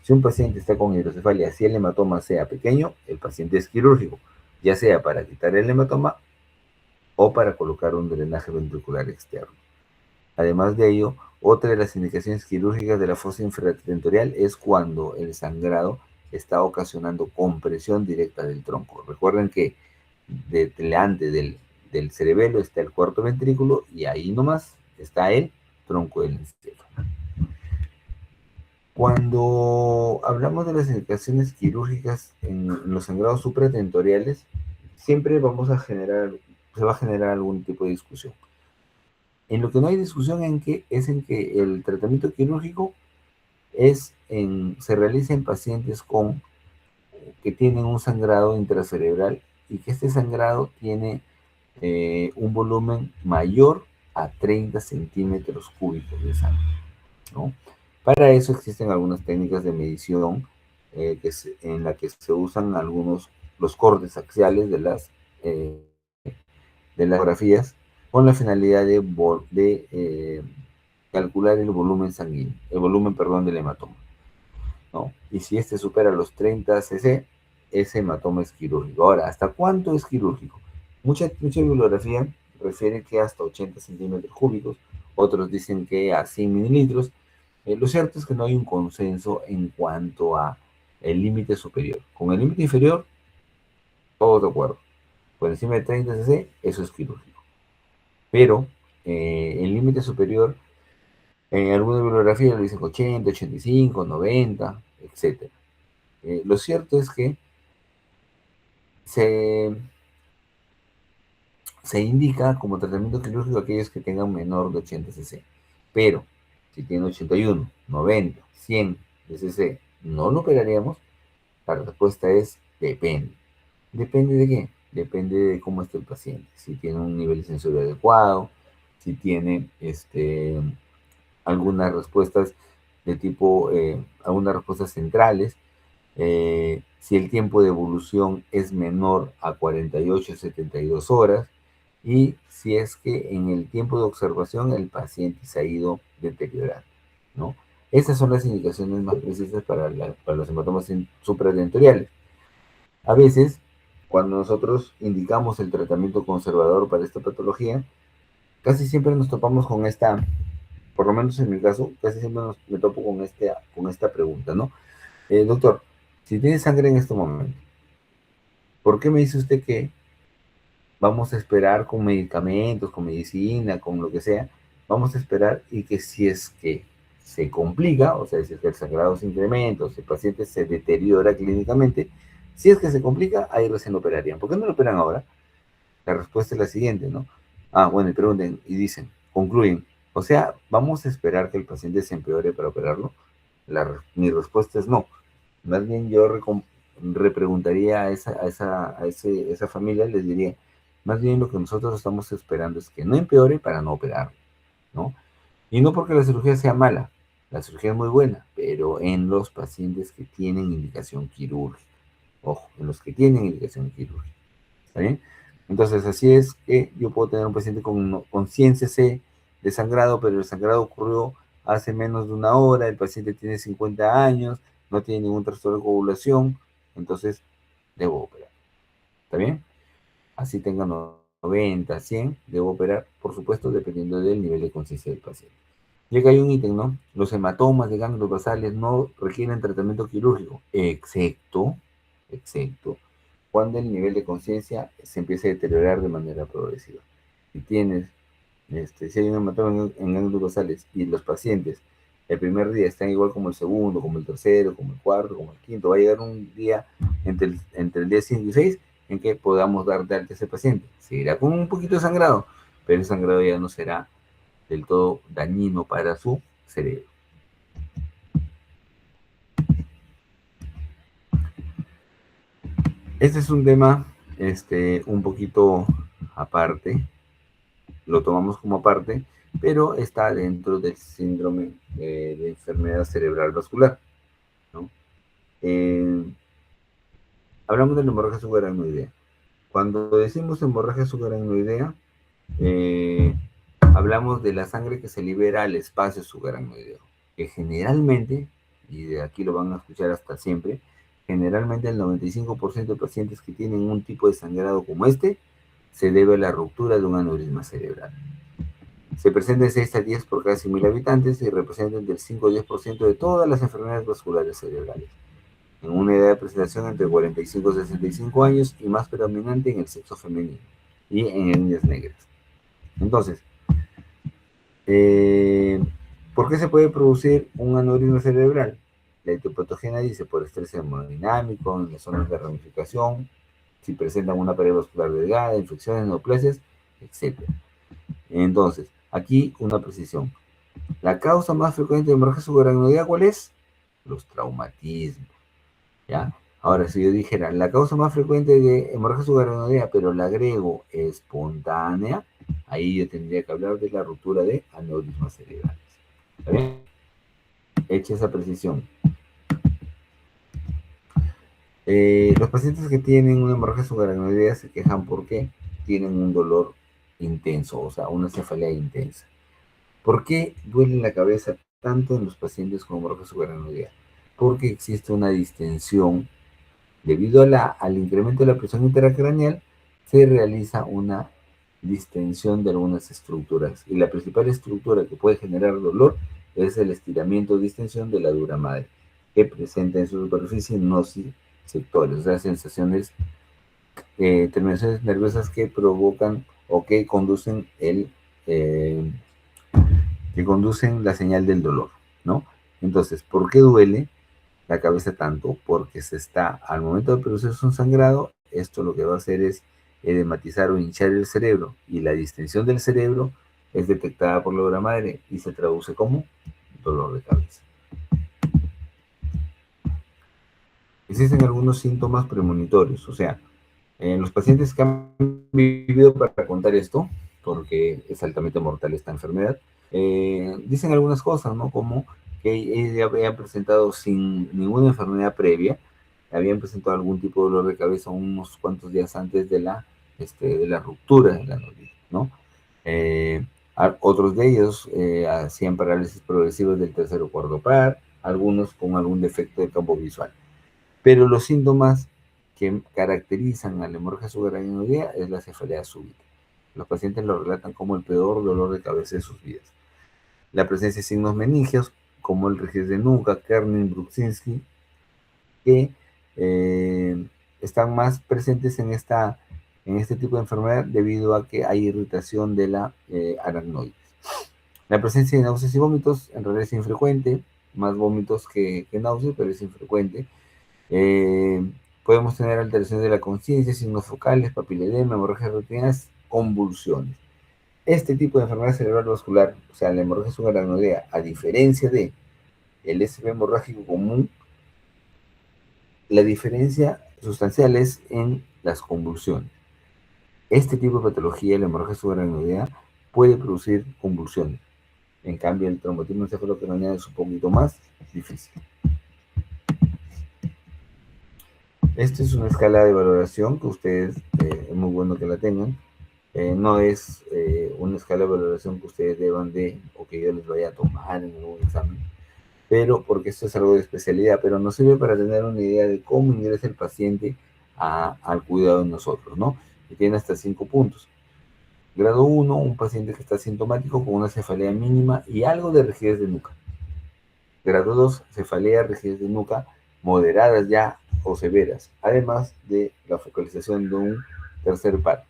S3: Si un paciente está con hidrocefalia, si el hematoma sea pequeño, el paciente es quirúrgico, ya sea para quitar el hematoma o para colocar un drenaje ventricular externo. Además de ello, otra de las indicaciones quirúrgicas de la fosa infratentorial es cuando el sangrado está ocasionando compresión directa del tronco. Recuerden que delante del cerebelo está el cuarto ventrículo y ahí nomás está el tronco del encéfalo. Cuando hablamos de las indicaciones quirúrgicas en los sangrados supratentoriales, siempre se va a generar algún tipo de discusión. En lo que no hay discusión es en que el tratamiento quirúrgico se realiza en pacientes con que tienen un sangrado intracerebral y que este sangrado tiene un volumen mayor a 30 centímetros cúbicos de sangre, ¿no? Para eso existen algunas técnicas de medición en la que se usan los cortes axiales de las ecografías con la finalidad de calcular el volumen sanguíneo, el volumen, perdón, del hematoma, ¿no? Y si este supera los 30 cc, ese hematoma es quirúrgico. Ahora, ¿hasta cuánto es quirúrgico? Mucha bibliografía refiere que hasta 80 centímetros cúbicos, otros dicen que a 100 mililitros. Lo cierto es que no hay un consenso en cuanto a el límite superior. Con el límite inferior, todos de acuerdo. Por encima de 30 cc, eso es quirúrgico. Pero el límite superior, en alguna bibliografía lo dicen 80, 85, 90, etc. Lo cierto es que se, se indica como tratamiento quirúrgico aquellos que tengan menor de 80 cc. Pero si tiene 81, 90, 100 de cc, ¿no lo operaríamos? La respuesta es depende. ¿Depende de qué? Depende de cómo esté el paciente. Si tiene un nivel sensorio adecuado, si tiene algunas respuestas de tipo, algunas respuestas centrales, si el tiempo de evolución es menor a 48 a 72 horas y si es que en el tiempo de observación el paciente se ha ido deteriorando, ¿no? Esas son las indicaciones más precisas para los hematomas supratentoriales. A veces, cuando nosotros indicamos el tratamiento conservador para esta patología, casi siempre nos topamos con esta, por lo menos en mi caso, casi siempre me topo con esta pregunta, ¿no? Doctor, si tiene sangre en este momento, ¿por qué me dice usted que vamos a esperar con medicamentos, con medicina, con lo que sea? Vamos a esperar y que si es que se complica, o sea, si es que el sangrado se incrementa, o si el paciente se deteriora clínicamente, si es que se complica, ahí recién lo operarían. ¿Por qué no lo operan ahora? La respuesta es la siguiente, ¿no? Ah, bueno, y pregunten, y dicen, concluyen, o sea, ¿vamos a esperar que el paciente se empeore para operarlo? Mi respuesta es no. Más bien yo repreguntaría esa familia, les diría, más bien lo que nosotros estamos esperando es que no empeore para no operar, ¿no? Y no porque la cirugía sea mala, la cirugía es muy buena, pero en los pacientes que tienen indicación quirúrgica, ojo, en los que tienen indicación quirúrgica, ¿está bien? Entonces, así es que yo puedo tener un paciente con 100 cc de sangrado, pero el sangrado ocurrió hace menos de una hora, el paciente tiene 50 años, no tiene ningún trastorno de coagulación, entonces debo operar. ¿Está bien? Así tenga 90, 100, debo operar, por supuesto, dependiendo del nivel de conciencia del paciente. Y acá hay un ítem, ¿no? Los hematomas de ganglios basales no requieren tratamiento quirúrgico, excepto cuando el nivel de conciencia se empieza a deteriorar de manera progresiva. Si tienes, si hay un hematoma en ganglios basales y los pacientes el primer día están igual como el segundo, como el tercero, como el cuarto, como el quinto, va a llegar un día entre el día 5 y 6 en que podamos dar de alta a ese paciente. Seguirá con un poquito de sangrado, pero el sangrado ya no será del todo dañino para su cerebro. Este es un tema un poquito aparte, lo tomamos como aparte, pero está dentro del síndrome de enfermedad cerebral vascular, ¿no? Hablamos de la hemorragia subaracnoidea. Cuando decimos hemorragia subaracnoidea, hablamos de la sangre que se libera al espacio subaracnoideo, que generalmente, y de aquí lo van a escuchar hasta siempre, generalmente el 95% de pacientes que tienen un tipo de sangrado como este se debe a la ruptura de un aneurisma cerebral. Se presenta de 6 a 10 por cada 100.000 habitantes y representan del 5 a 10% de todas las enfermedades vasculares cerebrales, en una edad de presentación entre 45 y 65 años y más predominante en el sexo femenino y en etnias negras. Entonces, ¿por qué se puede producir un aneurisma cerebral? La etiopatogenia dice por estrés hemodinámico en las zonas de ramificación, si presentan una pared vascular delgada, infecciones, neoplasias, etc. Entonces, aquí una precisión. La causa más frecuente de hemorragia subaracnoidea, ¿cuál es? Los traumatismos, ¿ya? Ahora, si yo dijera, la causa más frecuente de hemorragia subaracnoidea, pero la agrego espontánea, ahí yo tendría que hablar de la ruptura de aneurismas cerebrales. ¿Está bien? Hecha esa precisión. Los pacientes que tienen una hemorragia subaracnoidea se quejan porque tienen un dolor intenso, o sea, una cefalea intensa. ¿Por qué duele la cabeza tanto en los pacientes con hemorragia subaracnoidea? Porque existe una distensión. Debido al incremento de la presión intracraneal, se realiza una distensión de algunas estructuras. Y la principal estructura que puede generar dolor es el estiramiento o distensión de la dura madre, que presenta en su superficie nociceptores, o sea, sensaciones, terminaciones nerviosas que provocan o eh, que conducen la señal del dolor, ¿no? Entonces, ¿por qué duele la cabeza tanto? Porque al momento de producirse un sangrado, esto lo que va a hacer es edematizar o hinchar el cerebro, y la distensión del cerebro es detectada por la obra madre y se traduce como dolor de cabeza. Existen algunos síntomas premonitorios, o sea, en los pacientes que han vivido para contar esto, porque es altamente mortal esta enfermedad, dicen algunas cosas, ¿no? Como que ella había presentado sin ninguna enfermedad previa, habían presentado algún tipo de dolor de cabeza unos cuantos días antes de la ruptura de la nodriza, ¿no? Eh, Otros de ellos hacían parálisis progresivas del tercer o cuarto par, algunos con algún defecto de campo visual. Pero los síntomas que caracterizan a la hemorragia subaracnoidea es la cefalea súbita. Los pacientes lo relatan como el peor dolor de cabeza de sus vidas. La presencia de signos meningios, como el rigidez de nuca, Kernin, Brudzinski, que eh, están más presentes en este tipo de enfermedad debido a que hay irritación de la aracnoides. La presencia de náuseas y vómitos en realidad es infrecuente, más vómitos que náuseas, pero es infrecuente. Podemos tener alteraciones de la conciencia, signos focales, papiledema, hemorragias rutinas, convulsiones. Este tipo de enfermedad cerebral vascular, o sea, la hemorragia subaracnoidea, a diferencia de el SP hemorrágico común, la diferencia sustancial es en las convulsiones. Este tipo de patología, la hemorragia subaracnoidea, puede producir convulsiones. En cambio, el traumatismo encefalocraneal es un poquito más difícil. Esta es una escala de valoración que ustedes, es muy bueno que la tengan. No es una escala de valoración que ustedes deban de, o que yo les vaya a tomar en algún examen, pero porque esto es algo de especialidad, pero nos sirve para tener una idea de cómo ingresa el paciente al cuidado de nosotros, ¿no? Y tiene hasta 5 puntos. Grado 1, un paciente que está sintomático con una cefalea mínima y algo de rigidez de nuca. Grado 2, cefalea, rigidez de nuca moderadas ya o severas, además de la focalización de un tercer par.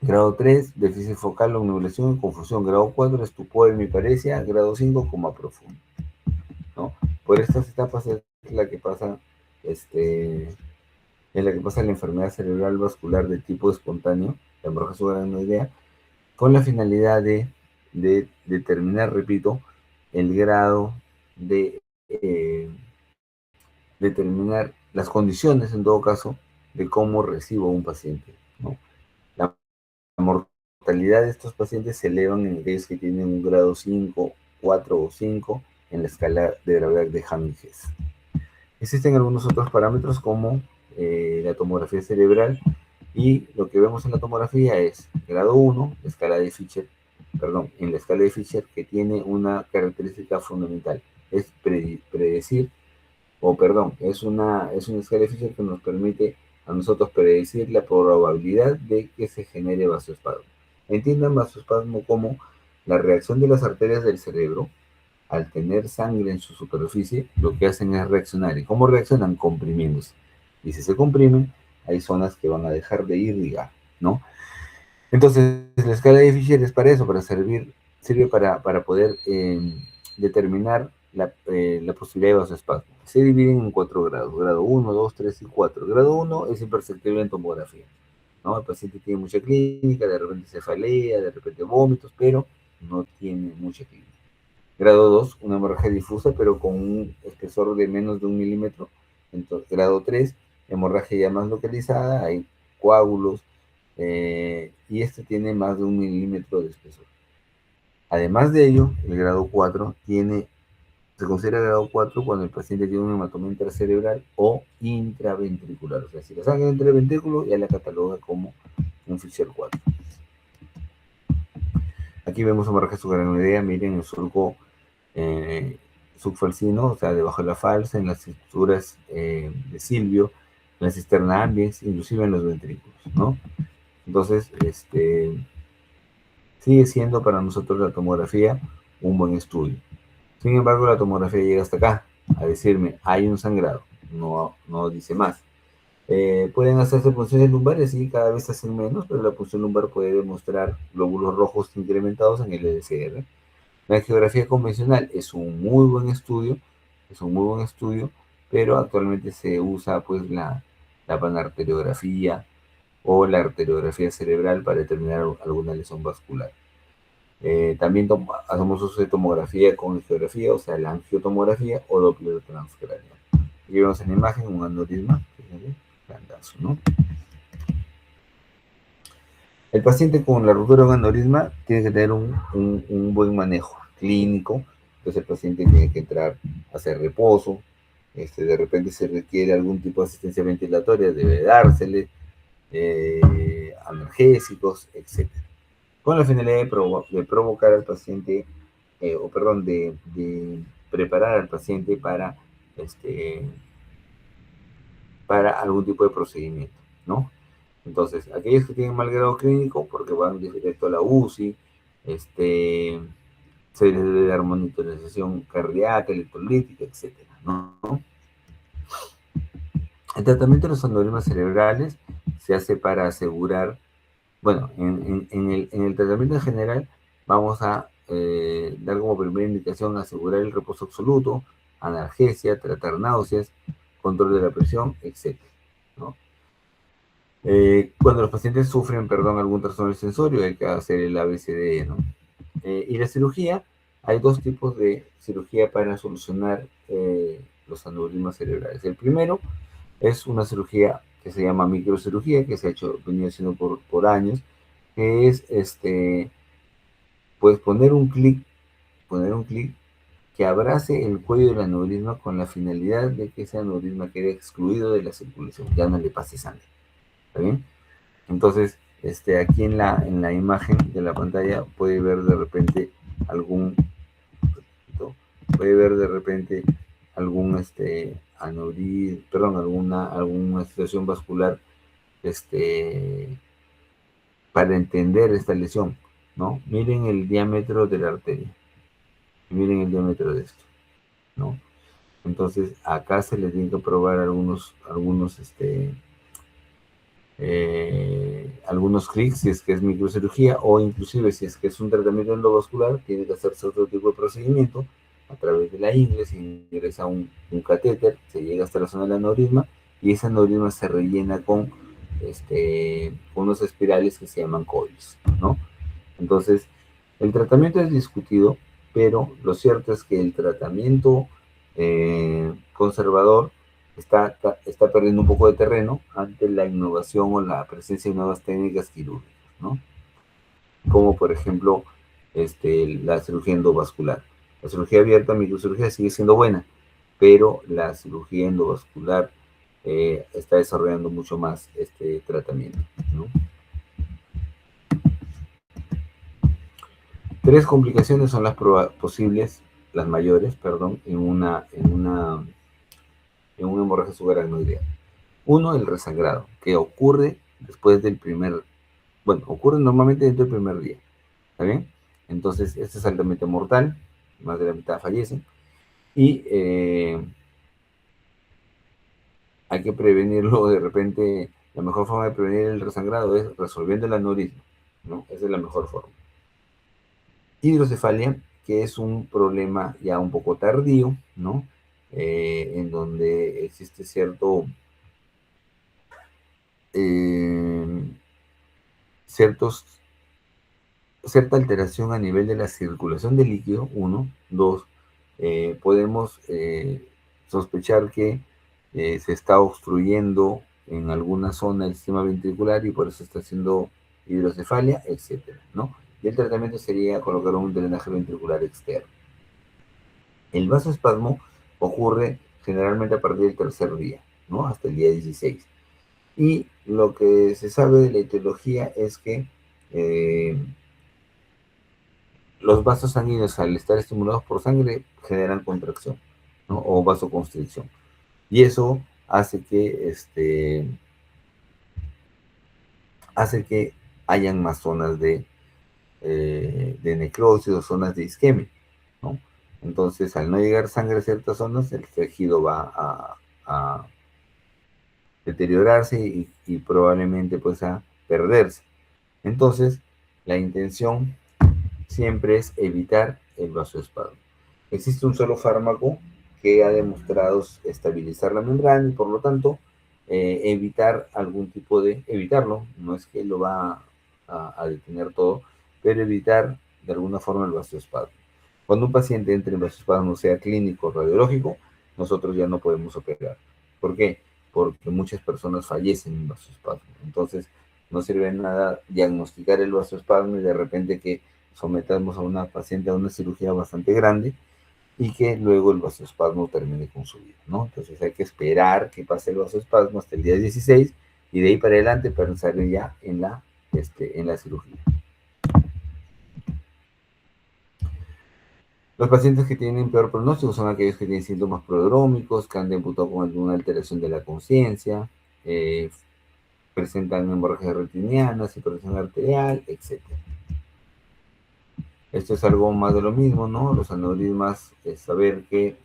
S3: Grado 3, déficit focal, obnubilación y confusión. Grado 4, estupor, hemiparesia. Grado 5, coma profundo, ¿no? Por estas etapas es la que pasa, la enfermedad cerebral vascular de tipo espontáneo, la hemorragia subaracnoidea, con la finalidad de determinar, repito, el grado de determinar las condiciones, en todo caso, de cómo recibo un paciente, ¿no? La mortalidad de estos pacientes se elevan en aquellos que tienen un grado 5, 4 o 5 en la escala de gravedad de Hamming-Hess. Existen algunos otros parámetros como la tomografía cerebral, y lo que vemos en la tomografía es grado 1, escala de Fisher, en la escala de Fisher, que tiene una característica fundamental, es predecir, es una escala de Fisher que nos permite a nosotros predecir la probabilidad de que se genere vasoespasmo. Entiendan vasoespasmo como la reacción de las arterias del cerebro al tener sangre en su superficie, lo que hacen es reaccionar. ¿Y cómo reaccionan? Comprimiéndose. Y si se comprimen, hay zonas que van a dejar de irrigar, ¿no? Entonces, la escala de Fisher es para eso, sirve para poder determinar la posibilidad de vasoespasmo. Se dividen en 4 grados, grado 1, 2, 3 y 4. Grado 1 es imperceptible en tomografía, ¿no? El paciente tiene mucha clínica, de repente cefalea, de repente vómitos, pero no tiene mucha clínica. Grado 2, una hemorragia difusa, pero con un espesor de menos de 1 milímetro, Entonces, grado 3, hemorragia ya más localizada, hay coágulos, y este tiene más de 1 milímetro de espesor. Además de ello, el grado 4 se considera grado 4 cuando el paciente tiene un hematoma intracerebral o intraventricular. O sea, si la sangre entra en el ventrículo, ya la cataloga como un Fisher 4. Aquí vemos hemorragia subaracnoidea, miren el surco subfalcino, o sea, debajo de la falsa, en las estructuras de Silvio, en la cisterna ambiens, inclusive en los ventrículos, ¿no? Entonces, sigue siendo para nosotros la tomografía un buen estudio. Sin embargo, la tomografía llega hasta acá, a decirme, hay un sangrado, no dice más. Pueden hacerse punciones lumbares, sí, cada vez se hacen menos, pero la punción lumbar puede demostrar glóbulos rojos incrementados en el LCR. La geografía convencional es un muy buen estudio, pero actualmente se usa pues la panarteriografía o la arteriografía cerebral para determinar alguna lesión vascular. También hacemos uso de tomografía con geografía, o sea, la angiotomografía o Doppler transcraneal. Aquí vemos en la imagen un aneurisma, grandazo, ¿no? El paciente con la ruptura de un aneurisma tiene que tener un buen manejo clínico. Entonces el paciente tiene que entrar a hacer reposo. De repente se requiere algún tipo de asistencia ventilatoria, debe dársele, analgésicos, etc. Con la finalidad de provocar al paciente, de preparar al paciente para algún tipo de procedimiento, ¿no? Entonces, aquellos que tienen mal grado clínico, porque van directo a la UCI, se les debe dar monitorización cardíaca, electrolítica, etcétera, ¿no? El tratamiento de los aneurismas cerebrales se hace para asegurar, bueno, en el tratamiento en general vamos a dar como primera indicación asegurar el reposo absoluto, analgesia, tratar náuseas, control de la presión, etcétera, ¿no? Cuando los pacientes sufren, algún trastorno sensorio, hay que hacer el ABCDE, ¿no? Y la cirugía, hay dos tipos de cirugía para solucionar los aneurismas cerebrales. El primero es una cirugía que se llama microcirugía, que se ha hecho, venido haciendo por años, que es, pues poner un clic que abrace el cuello del aneurisma con la finalidad de que ese aneurisma quede excluido de la circulación, ya no le pase sangre, ¿está bien? Entonces, aquí en la imagen de la pantalla puede ver de repente algún, alguna situación vascular, para entender esta lesión, ¿no? Miren el diámetro de la arteria, miren el diámetro de esto, ¿no? Entonces, acá se le tienen que probar algunos clics si es que es microcirugía, o inclusive si es que es un tratamiento endovascular, tiene que hacerse otro tipo de procedimiento a través de la ingle, se ingresa un catéter, se llega hasta la zona del aneurisma y ese aneurisma se rellena con unos espirales que se llaman coils, ¿no? Entonces, el tratamiento es discutido, pero lo cierto es que el tratamiento conservador está perdiendo un poco de terreno ante la innovación o la presencia de nuevas técnicas quirúrgicas, ¿no? Como por ejemplo la cirugía endovascular. La cirugía abierta, microcirugía, sigue siendo buena, pero la cirugía endovascular está desarrollando mucho más este tratamiento, ¿no? Tres complicaciones son las posibles, las mayores, perdón, en una hemorragia subaracnoidea. Uno, el resangrado, que ocurre después del ocurre normalmente dentro del primer día, ¿está bien? Entonces, este es altamente mortal, más de la mitad fallecen, y hay que prevenirlo de repente. La mejor forma de prevenir el resangrado es resolviendo el aneurisma, ¿no? Esa es la mejor forma. Hidrocefalia, que es un problema ya un poco tardío, ¿no? En donde existe cierta alteración a nivel de la circulación del líquido, uno. Dos, podemos sospechar que se está obstruyendo en alguna zona del sistema ventricular y por eso está haciendo hidrocefalia, etcétera, ¿no? Y el tratamiento sería colocar un drenaje ventricular externo. El vasoespasmo ocurre generalmente a partir del tercer día, ¿no? Hasta el día 16. Y lo que se sabe de la etiología es que los vasos sanguíneos, al estar estimulados por sangre, generan contracción, ¿no? O vasoconstricción. Y eso hace que hayan más zonas de necrosis o zonas de isquemia, ¿no? Entonces, al no llegar sangre a ciertas zonas, el tejido va a deteriorarse y probablemente pues a perderse. Entonces, la intención siempre es evitar el vasoespasmo. Existe un solo fármaco que ha demostrado estabilizar la membrana y por lo tanto evitar algún tipo de, evitarlo, no es que lo va a detener todo, pero evitar de alguna forma el vasoespasmo. Cuando un paciente entre en vasoespasmo, sea clínico o radiológico, nosotros ya no podemos operar. ¿Por qué? Porque muchas personas fallecen en vasoespasmo. Entonces, no sirve de nada diagnosticar el vasoespasmo y de repente que sometamos a una paciente a una cirugía bastante grande y que luego el vasoespasmo termine con su vida, ¿no? Entonces hay que esperar que pase el vasoespasmo hasta el día 16 y de ahí para adelante pensar ya en la cirugía. Los pacientes que tienen peor pronóstico son aquellos que tienen síntomas prodrómicos, que han debutado con alguna alteración de la conciencia, presentan hemorragias retinianas, hipertensión arterial, etc. Esto es algo más de lo mismo, ¿no? Los aneurismas, es saber que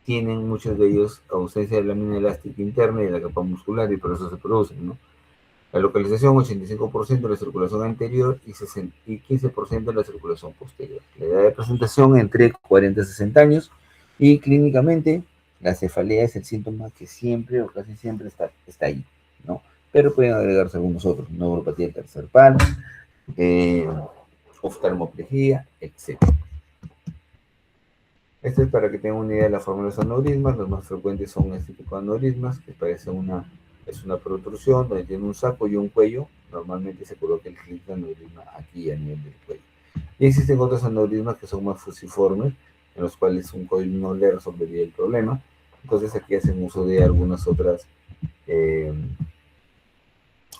S3: tienen muchos de ellos ausencia de lámina elástica interna y de la capa muscular y por eso se producen, ¿no? La localización, 85% de la circulación anterior y 15% de la circulación posterior. La edad de presentación entre 40 y 60 años y clínicamente la cefalea es el síntoma que siempre o casi siempre está ahí, ¿no? Pero pueden agregarse algunos otros, neuropatía del tercer palo, oftalmoplejía, etc. Esto es para que tengan una idea de la forma de los aneurismas. Los más frecuentes son este tipo de aneurismas, que parece es una protrusión donde tiene un saco y un cuello. Normalmente se coloca el clip de aneurisma aquí a nivel del cuello. Y existen otros aneurismas que son más fusiformes, en los cuales un cuello no le resolvería el problema. Entonces aquí hacen uso de eh,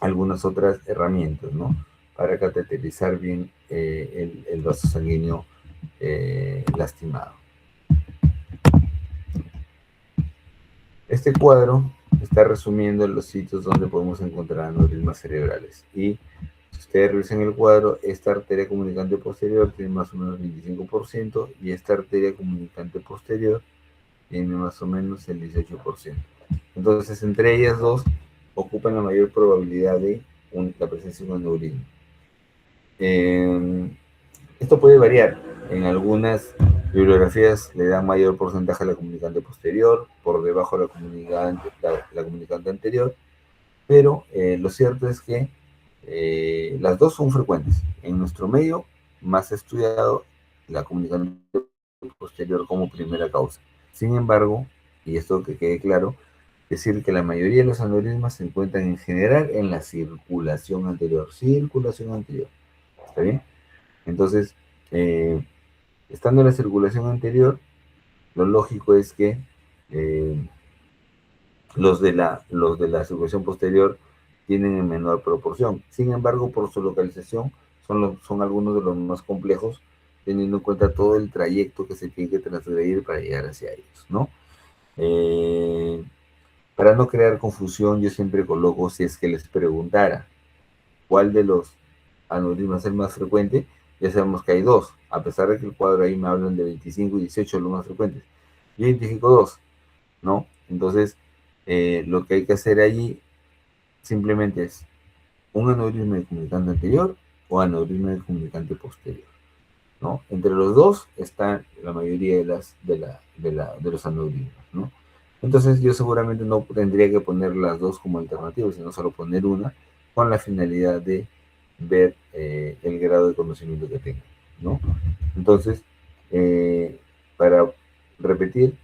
S3: algunas otras herramientas, ¿no? Para cateterizar bien el vaso sanguíneo lastimado. Este cuadro está resumiendo los sitios donde podemos encontrar aneurismas cerebrales. Y si ustedes revisan el cuadro, esta arteria comunicante posterior tiene más o menos el 25% y esta arteria comunicante posterior tiene más o menos el 18%. Entonces, entre ellas dos, ocupan la mayor probabilidad de la presencia de un aneurisma. Esto puede variar. En algunas bibliografías le dan mayor porcentaje a la comunicante posterior, por debajo de la comunicante anterior, pero lo cierto es que las dos son frecuentes. En nuestro medio, más estudiado la comunicante posterior como primera causa. Sin embargo, y esto que quede claro, decir que la mayoría de los aneurismas se encuentran en general en la circulación anterior. Circulación anterior. ¿Está bien? Entonces, estando en la circulación anterior, lo lógico es que eh, los de la circulación posterior tienen en menor proporción. Sin embargo, por su localización, son algunos de los más complejos, teniendo en cuenta todo el trayecto que se tiene que transgredir para llegar hacia ellos, ¿no? Para no crear confusión, yo siempre coloco, si es que les preguntara cuál de los aneurismas es el más frecuente, ya sabemos que hay dos, a pesar de que el cuadro ahí me hablan de 25 y 18 los más frecuentes. Yo identifico dos, ¿no? Entonces, lo que hay que hacer allí simplemente es un aneurisma de comunicante anterior o aneurisma de comunicante posterior, ¿no? Entre los dos está la mayoría de los aneurismas, ¿no? Entonces yo seguramente no tendría que poner las dos como alternativas, sino solo poner una con la finalidad de ver el grado de conocimiento que tenga, ¿no? Entonces, para repetir,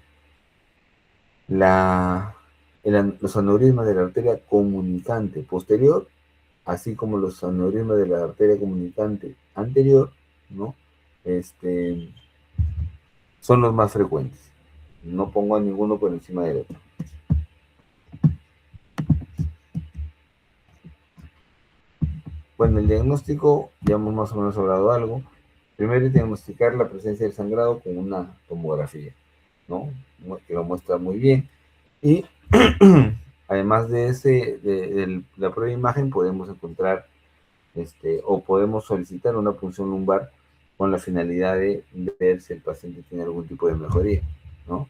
S3: los aneurismas de la arteria comunicante posterior, así como los aneurismas de la arteria comunicante anterior, ¿no? Este, son los más frecuentes. No pongo a ninguno por encima del otro. Bueno, el diagnóstico, ya hemos más o menos hablado algo. Primero, diagnosticar la presencia del sangrado con una tomografía, ¿no? Que lo muestra muy bien. Y además de la prueba de imagen, podemos encontrar o podemos solicitar una punción lumbar con la finalidad de ver si el paciente tiene algún tipo de mejoría, ¿no?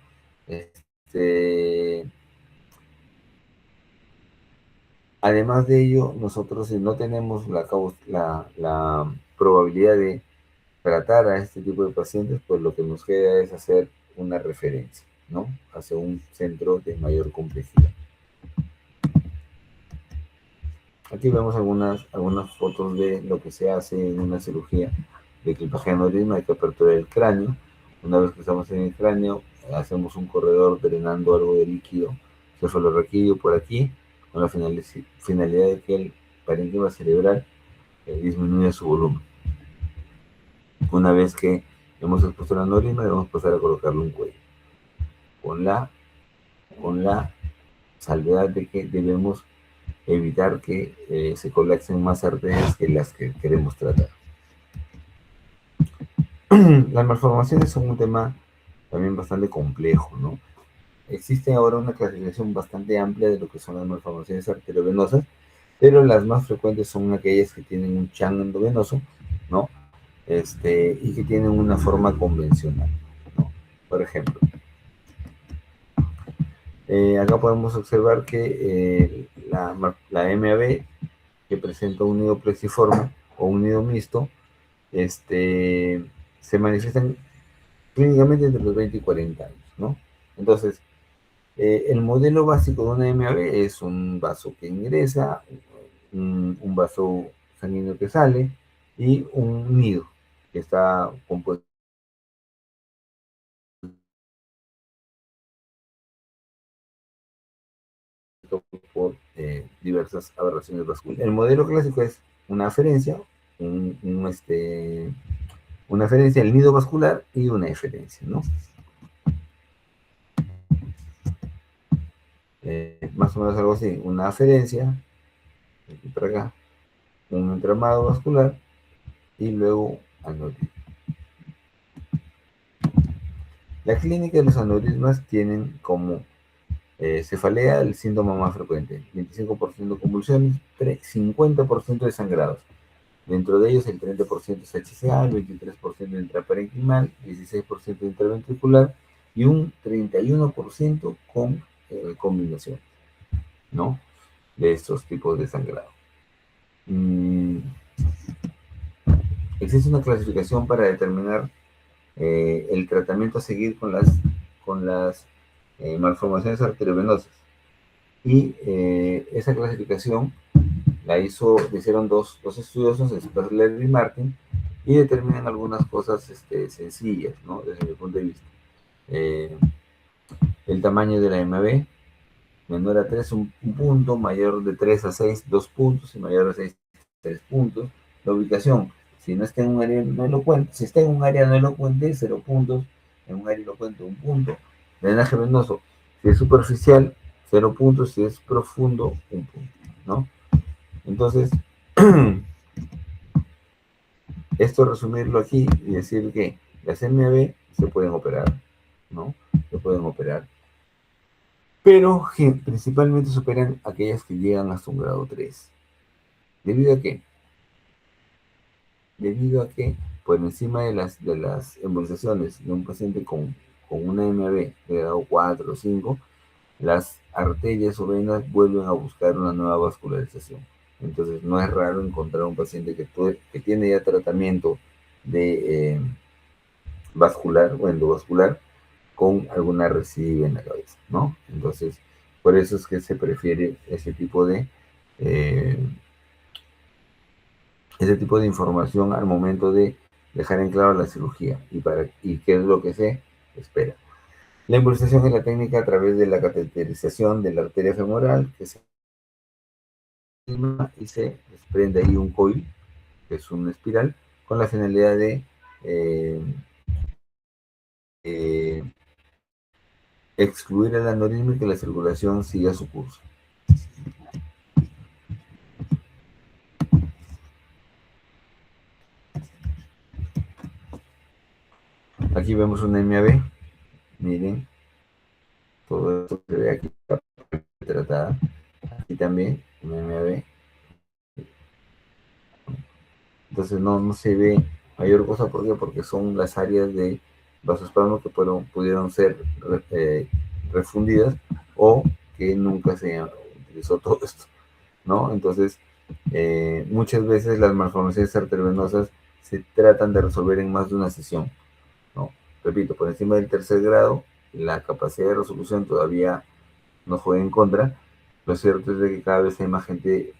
S3: Además de ello, nosotros si no tenemos la probabilidad de tratar a este tipo de pacientes, pues lo que nos queda es hacer una referencia, ¿no? Hacia un centro de mayor complejidad. Aquí vemos algunas fotos de lo que se hace en una cirugía de clipaje aneurisma. Hay que aperturar el cráneo. Una vez que estamos en el cráneo, hacemos un corredor drenando algo de líquido cefalorraquídeo por aquí, con la finalidad de que el parénquima cerebral disminuya su volumen. Una vez que hemos expuesto el aneurisma, debemos pasar a colocarle un cuello, con la salvedad de que debemos evitar que se colapsen más arterias que las que queremos tratar. Las malformaciones son un tema también bastante complejo, ¿no? Existe ahora una clasificación bastante amplia de lo que son las malformaciones arteriovenosas, pero las más frecuentes son aquellas que tienen un chan endovenoso, ¿no? Y que tienen una forma convencional, ¿no? Por ejemplo, acá podemos observar que la MAB, que presenta un nido plexiforme o un nido mixto, se manifiestan clínicamente entre los 20 y 40 años, ¿no? Entonces, el modelo básico de una MAB es un vaso que ingresa, un vaso sanguíneo que sale y un nido que está compuesto por diversas aberraciones vasculares. El modelo clásico es una aferencia, una aferencia, el nido vascular y una eferencia, ¿no? Más o menos algo así, una aferencia, aquí para acá, un entramado vascular y luego aneurisma. La clínica de los aneurismas tienen como cefalea el síntoma más frecuente, 25% convulsiones, 50% de sangrados. Dentro de ellos el 30% es HCA, el 23% intraparenquimal, 16% intraventricular y un 31% con combinación, ¿no? De estos tipos de sangrado. Existe una clasificación para determinar el tratamiento a seguir con las malformaciones arteriovenosas. Y esa clasificación la hicieron dos estudiosos, Sperler y Martin, y determinan algunas cosas sencillas, ¿no? Desde mi punto de vista. El tamaño de la MB, menor a 3, un punto, mayor de 3 a 6, 2 puntos, y mayor a 6, 3 puntos. La ubicación, si no está en un área no elocuente, si está en un área no elocuente, 0 puntos, en un área elocuente, 1 punto. Drenaje venoso, si es superficial, 0 puntos, si es profundo, 1 punto, ¿no? Entonces, esto resumirlo aquí y decir que las MAB se pueden operar, ¿no? Se pueden operar. Pero principalmente se operan aquellas que llegan hasta un grado 3. ¿Debido a qué? Debido a que por encima de las embolizaciones de un paciente con una MAB de grado 4 o 5, las arterias o venas vuelven a buscar una nueva vascularización. Entonces no es raro encontrar un paciente que tiene ya tratamiento de vascular o endovascular con alguna recidiva en la cabeza, ¿no? Entonces, por eso es que se prefiere eh, ese tipo de información al momento de dejar en claro la cirugía y qué es lo que se espera. La embolización es la técnica a través de la cateterización de la arteria femoral que se y se desprende ahí un coil, que es una espiral, con la finalidad de eh, eh, excluir el aneurisma y que la circulación siga su curso. Aquí vemos una MAB, miren, todo esto se ve aquí tratada, aquí también una MAB, entonces no se ve mayor cosa, ¿por qué? Porque son las áreas de vasoespasmo que pudieron ser refundidas o que nunca se utilizó todo esto, ¿no? Entonces, muchas veces las malformaciones arteriovenosas se tratan de resolver en más de una sesión, ¿no? Repito, por encima del tercer grado, la capacidad de resolución todavía nos juega en contra. Lo cierto es de que cada vez hay más gente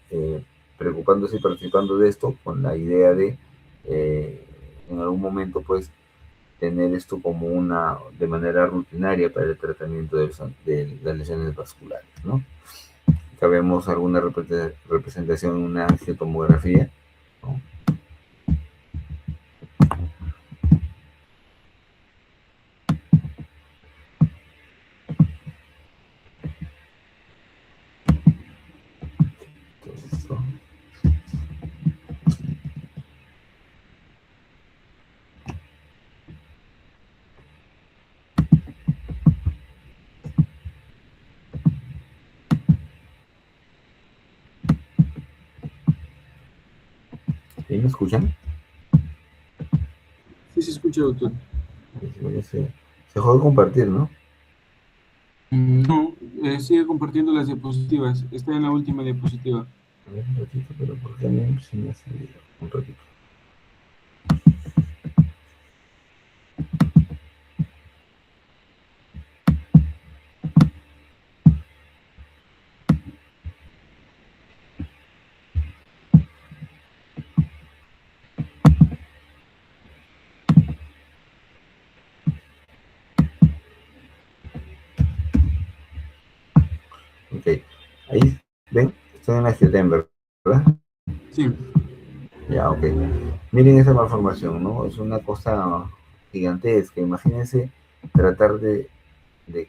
S3: preocupándose y participando de esto con la idea de en algún momento pues tener esto como de manera rutinaria para el tratamiento de las lesiones vasculares, ¿no? Acá vemos alguna representación en una tomografía, ¿no? Entonces, ¿sí me escuchan?
S2: Sí se escucha, doctor.
S3: Se juega a compartir, ¿no?
S2: No, sigue compartiendo las diapositivas. Está en la última diapositiva.
S3: A ver, un ratito, pero ¿por qué a mí se me ha salido? Un ratito. Ok, ahí, ¿ven? Estoy en la Denver, ¿verdad?
S2: Sí.
S3: Ya, ok. Miren esa malformación, ¿no? Es una cosa gigantesca. Imagínense tratar de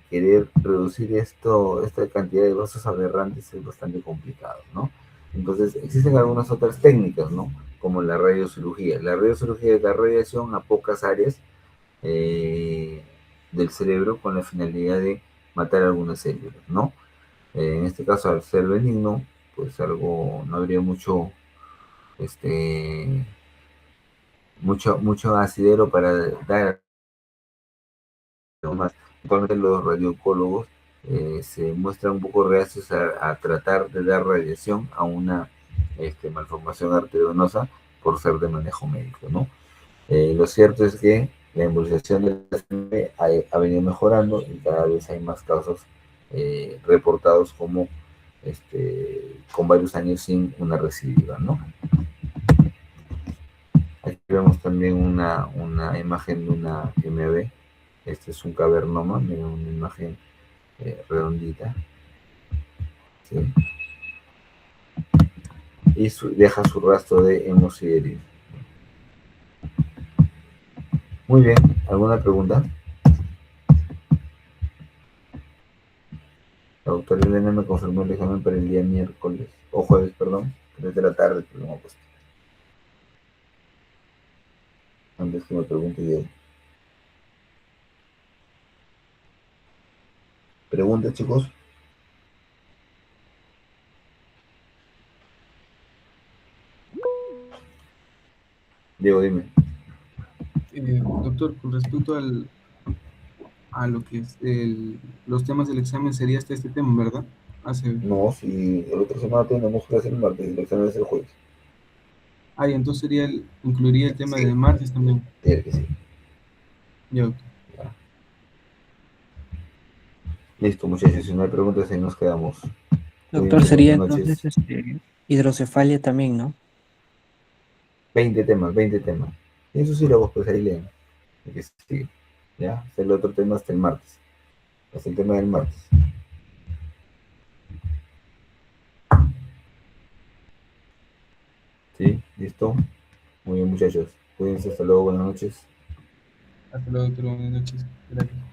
S3: querer reducir esta cantidad de vasos aberrantes es bastante complicado, ¿no? Entonces, existen algunas otras técnicas, ¿no? Como la radiocirugía. La radiocirugía es la radiación a pocas áreas eh, del cerebro con la finalidad de matar algunas células, ¿no? En este caso, al ser benigno, pues no habría este, mucho asidero para dar más. Actualmente los radiocólogos se muestran un poco reacios a tratar de dar radiación a una malformación arteriovenosa por ser de manejo médico, ¿no? Lo cierto es que la embolización de la sangre ha venido mejorando y cada vez hay más casos reportados como con varios años sin una recidiva, ¿no? Aquí vemos también una imagen de una MB. Este es un cavernoma, miren, una imagen redondita, ¿sí? Y deja su rastro de hemosideris. Muy bien, ¿alguna pregunta? La doctora Elena me confirmó el examen para el día miércoles, o jueves, perdón, 3 de la tarde, pero no, pues, antes que me pregunte yo. ¿Preguntas, chicos? Diego, dime.
S2: Doctor, con respecto a lo que es los temas del examen, sería hasta este tema, ¿verdad?
S3: No, si la otra semana tenemos clase el martes, el examen es el jueves.
S2: Ah, y entonces incluiría el tema
S3: Sí,
S2: del martes también.
S3: tiene que sí.
S2: Ya, doctor.
S3: Ya. Listo, muchachos, si no hay preguntas, ahí nos quedamos.
S1: Doctor,
S3: Cuídense,
S1: sería
S3: buenas
S1: entonces
S3: noches.
S1: hidrocefalia también, ¿no?
S3: 20 temas, 20 temas. Y eso sí, luego pues ahí leen. El que sigue. ¿Ya? El otro tema hasta el martes. hasta el tema del martes. ¿Sí? ¿Listo? Muy bien, muchachos. Cuídense, hasta luego, buenas noches.
S2: Hasta luego, doctor. Buenas noches. Gracias.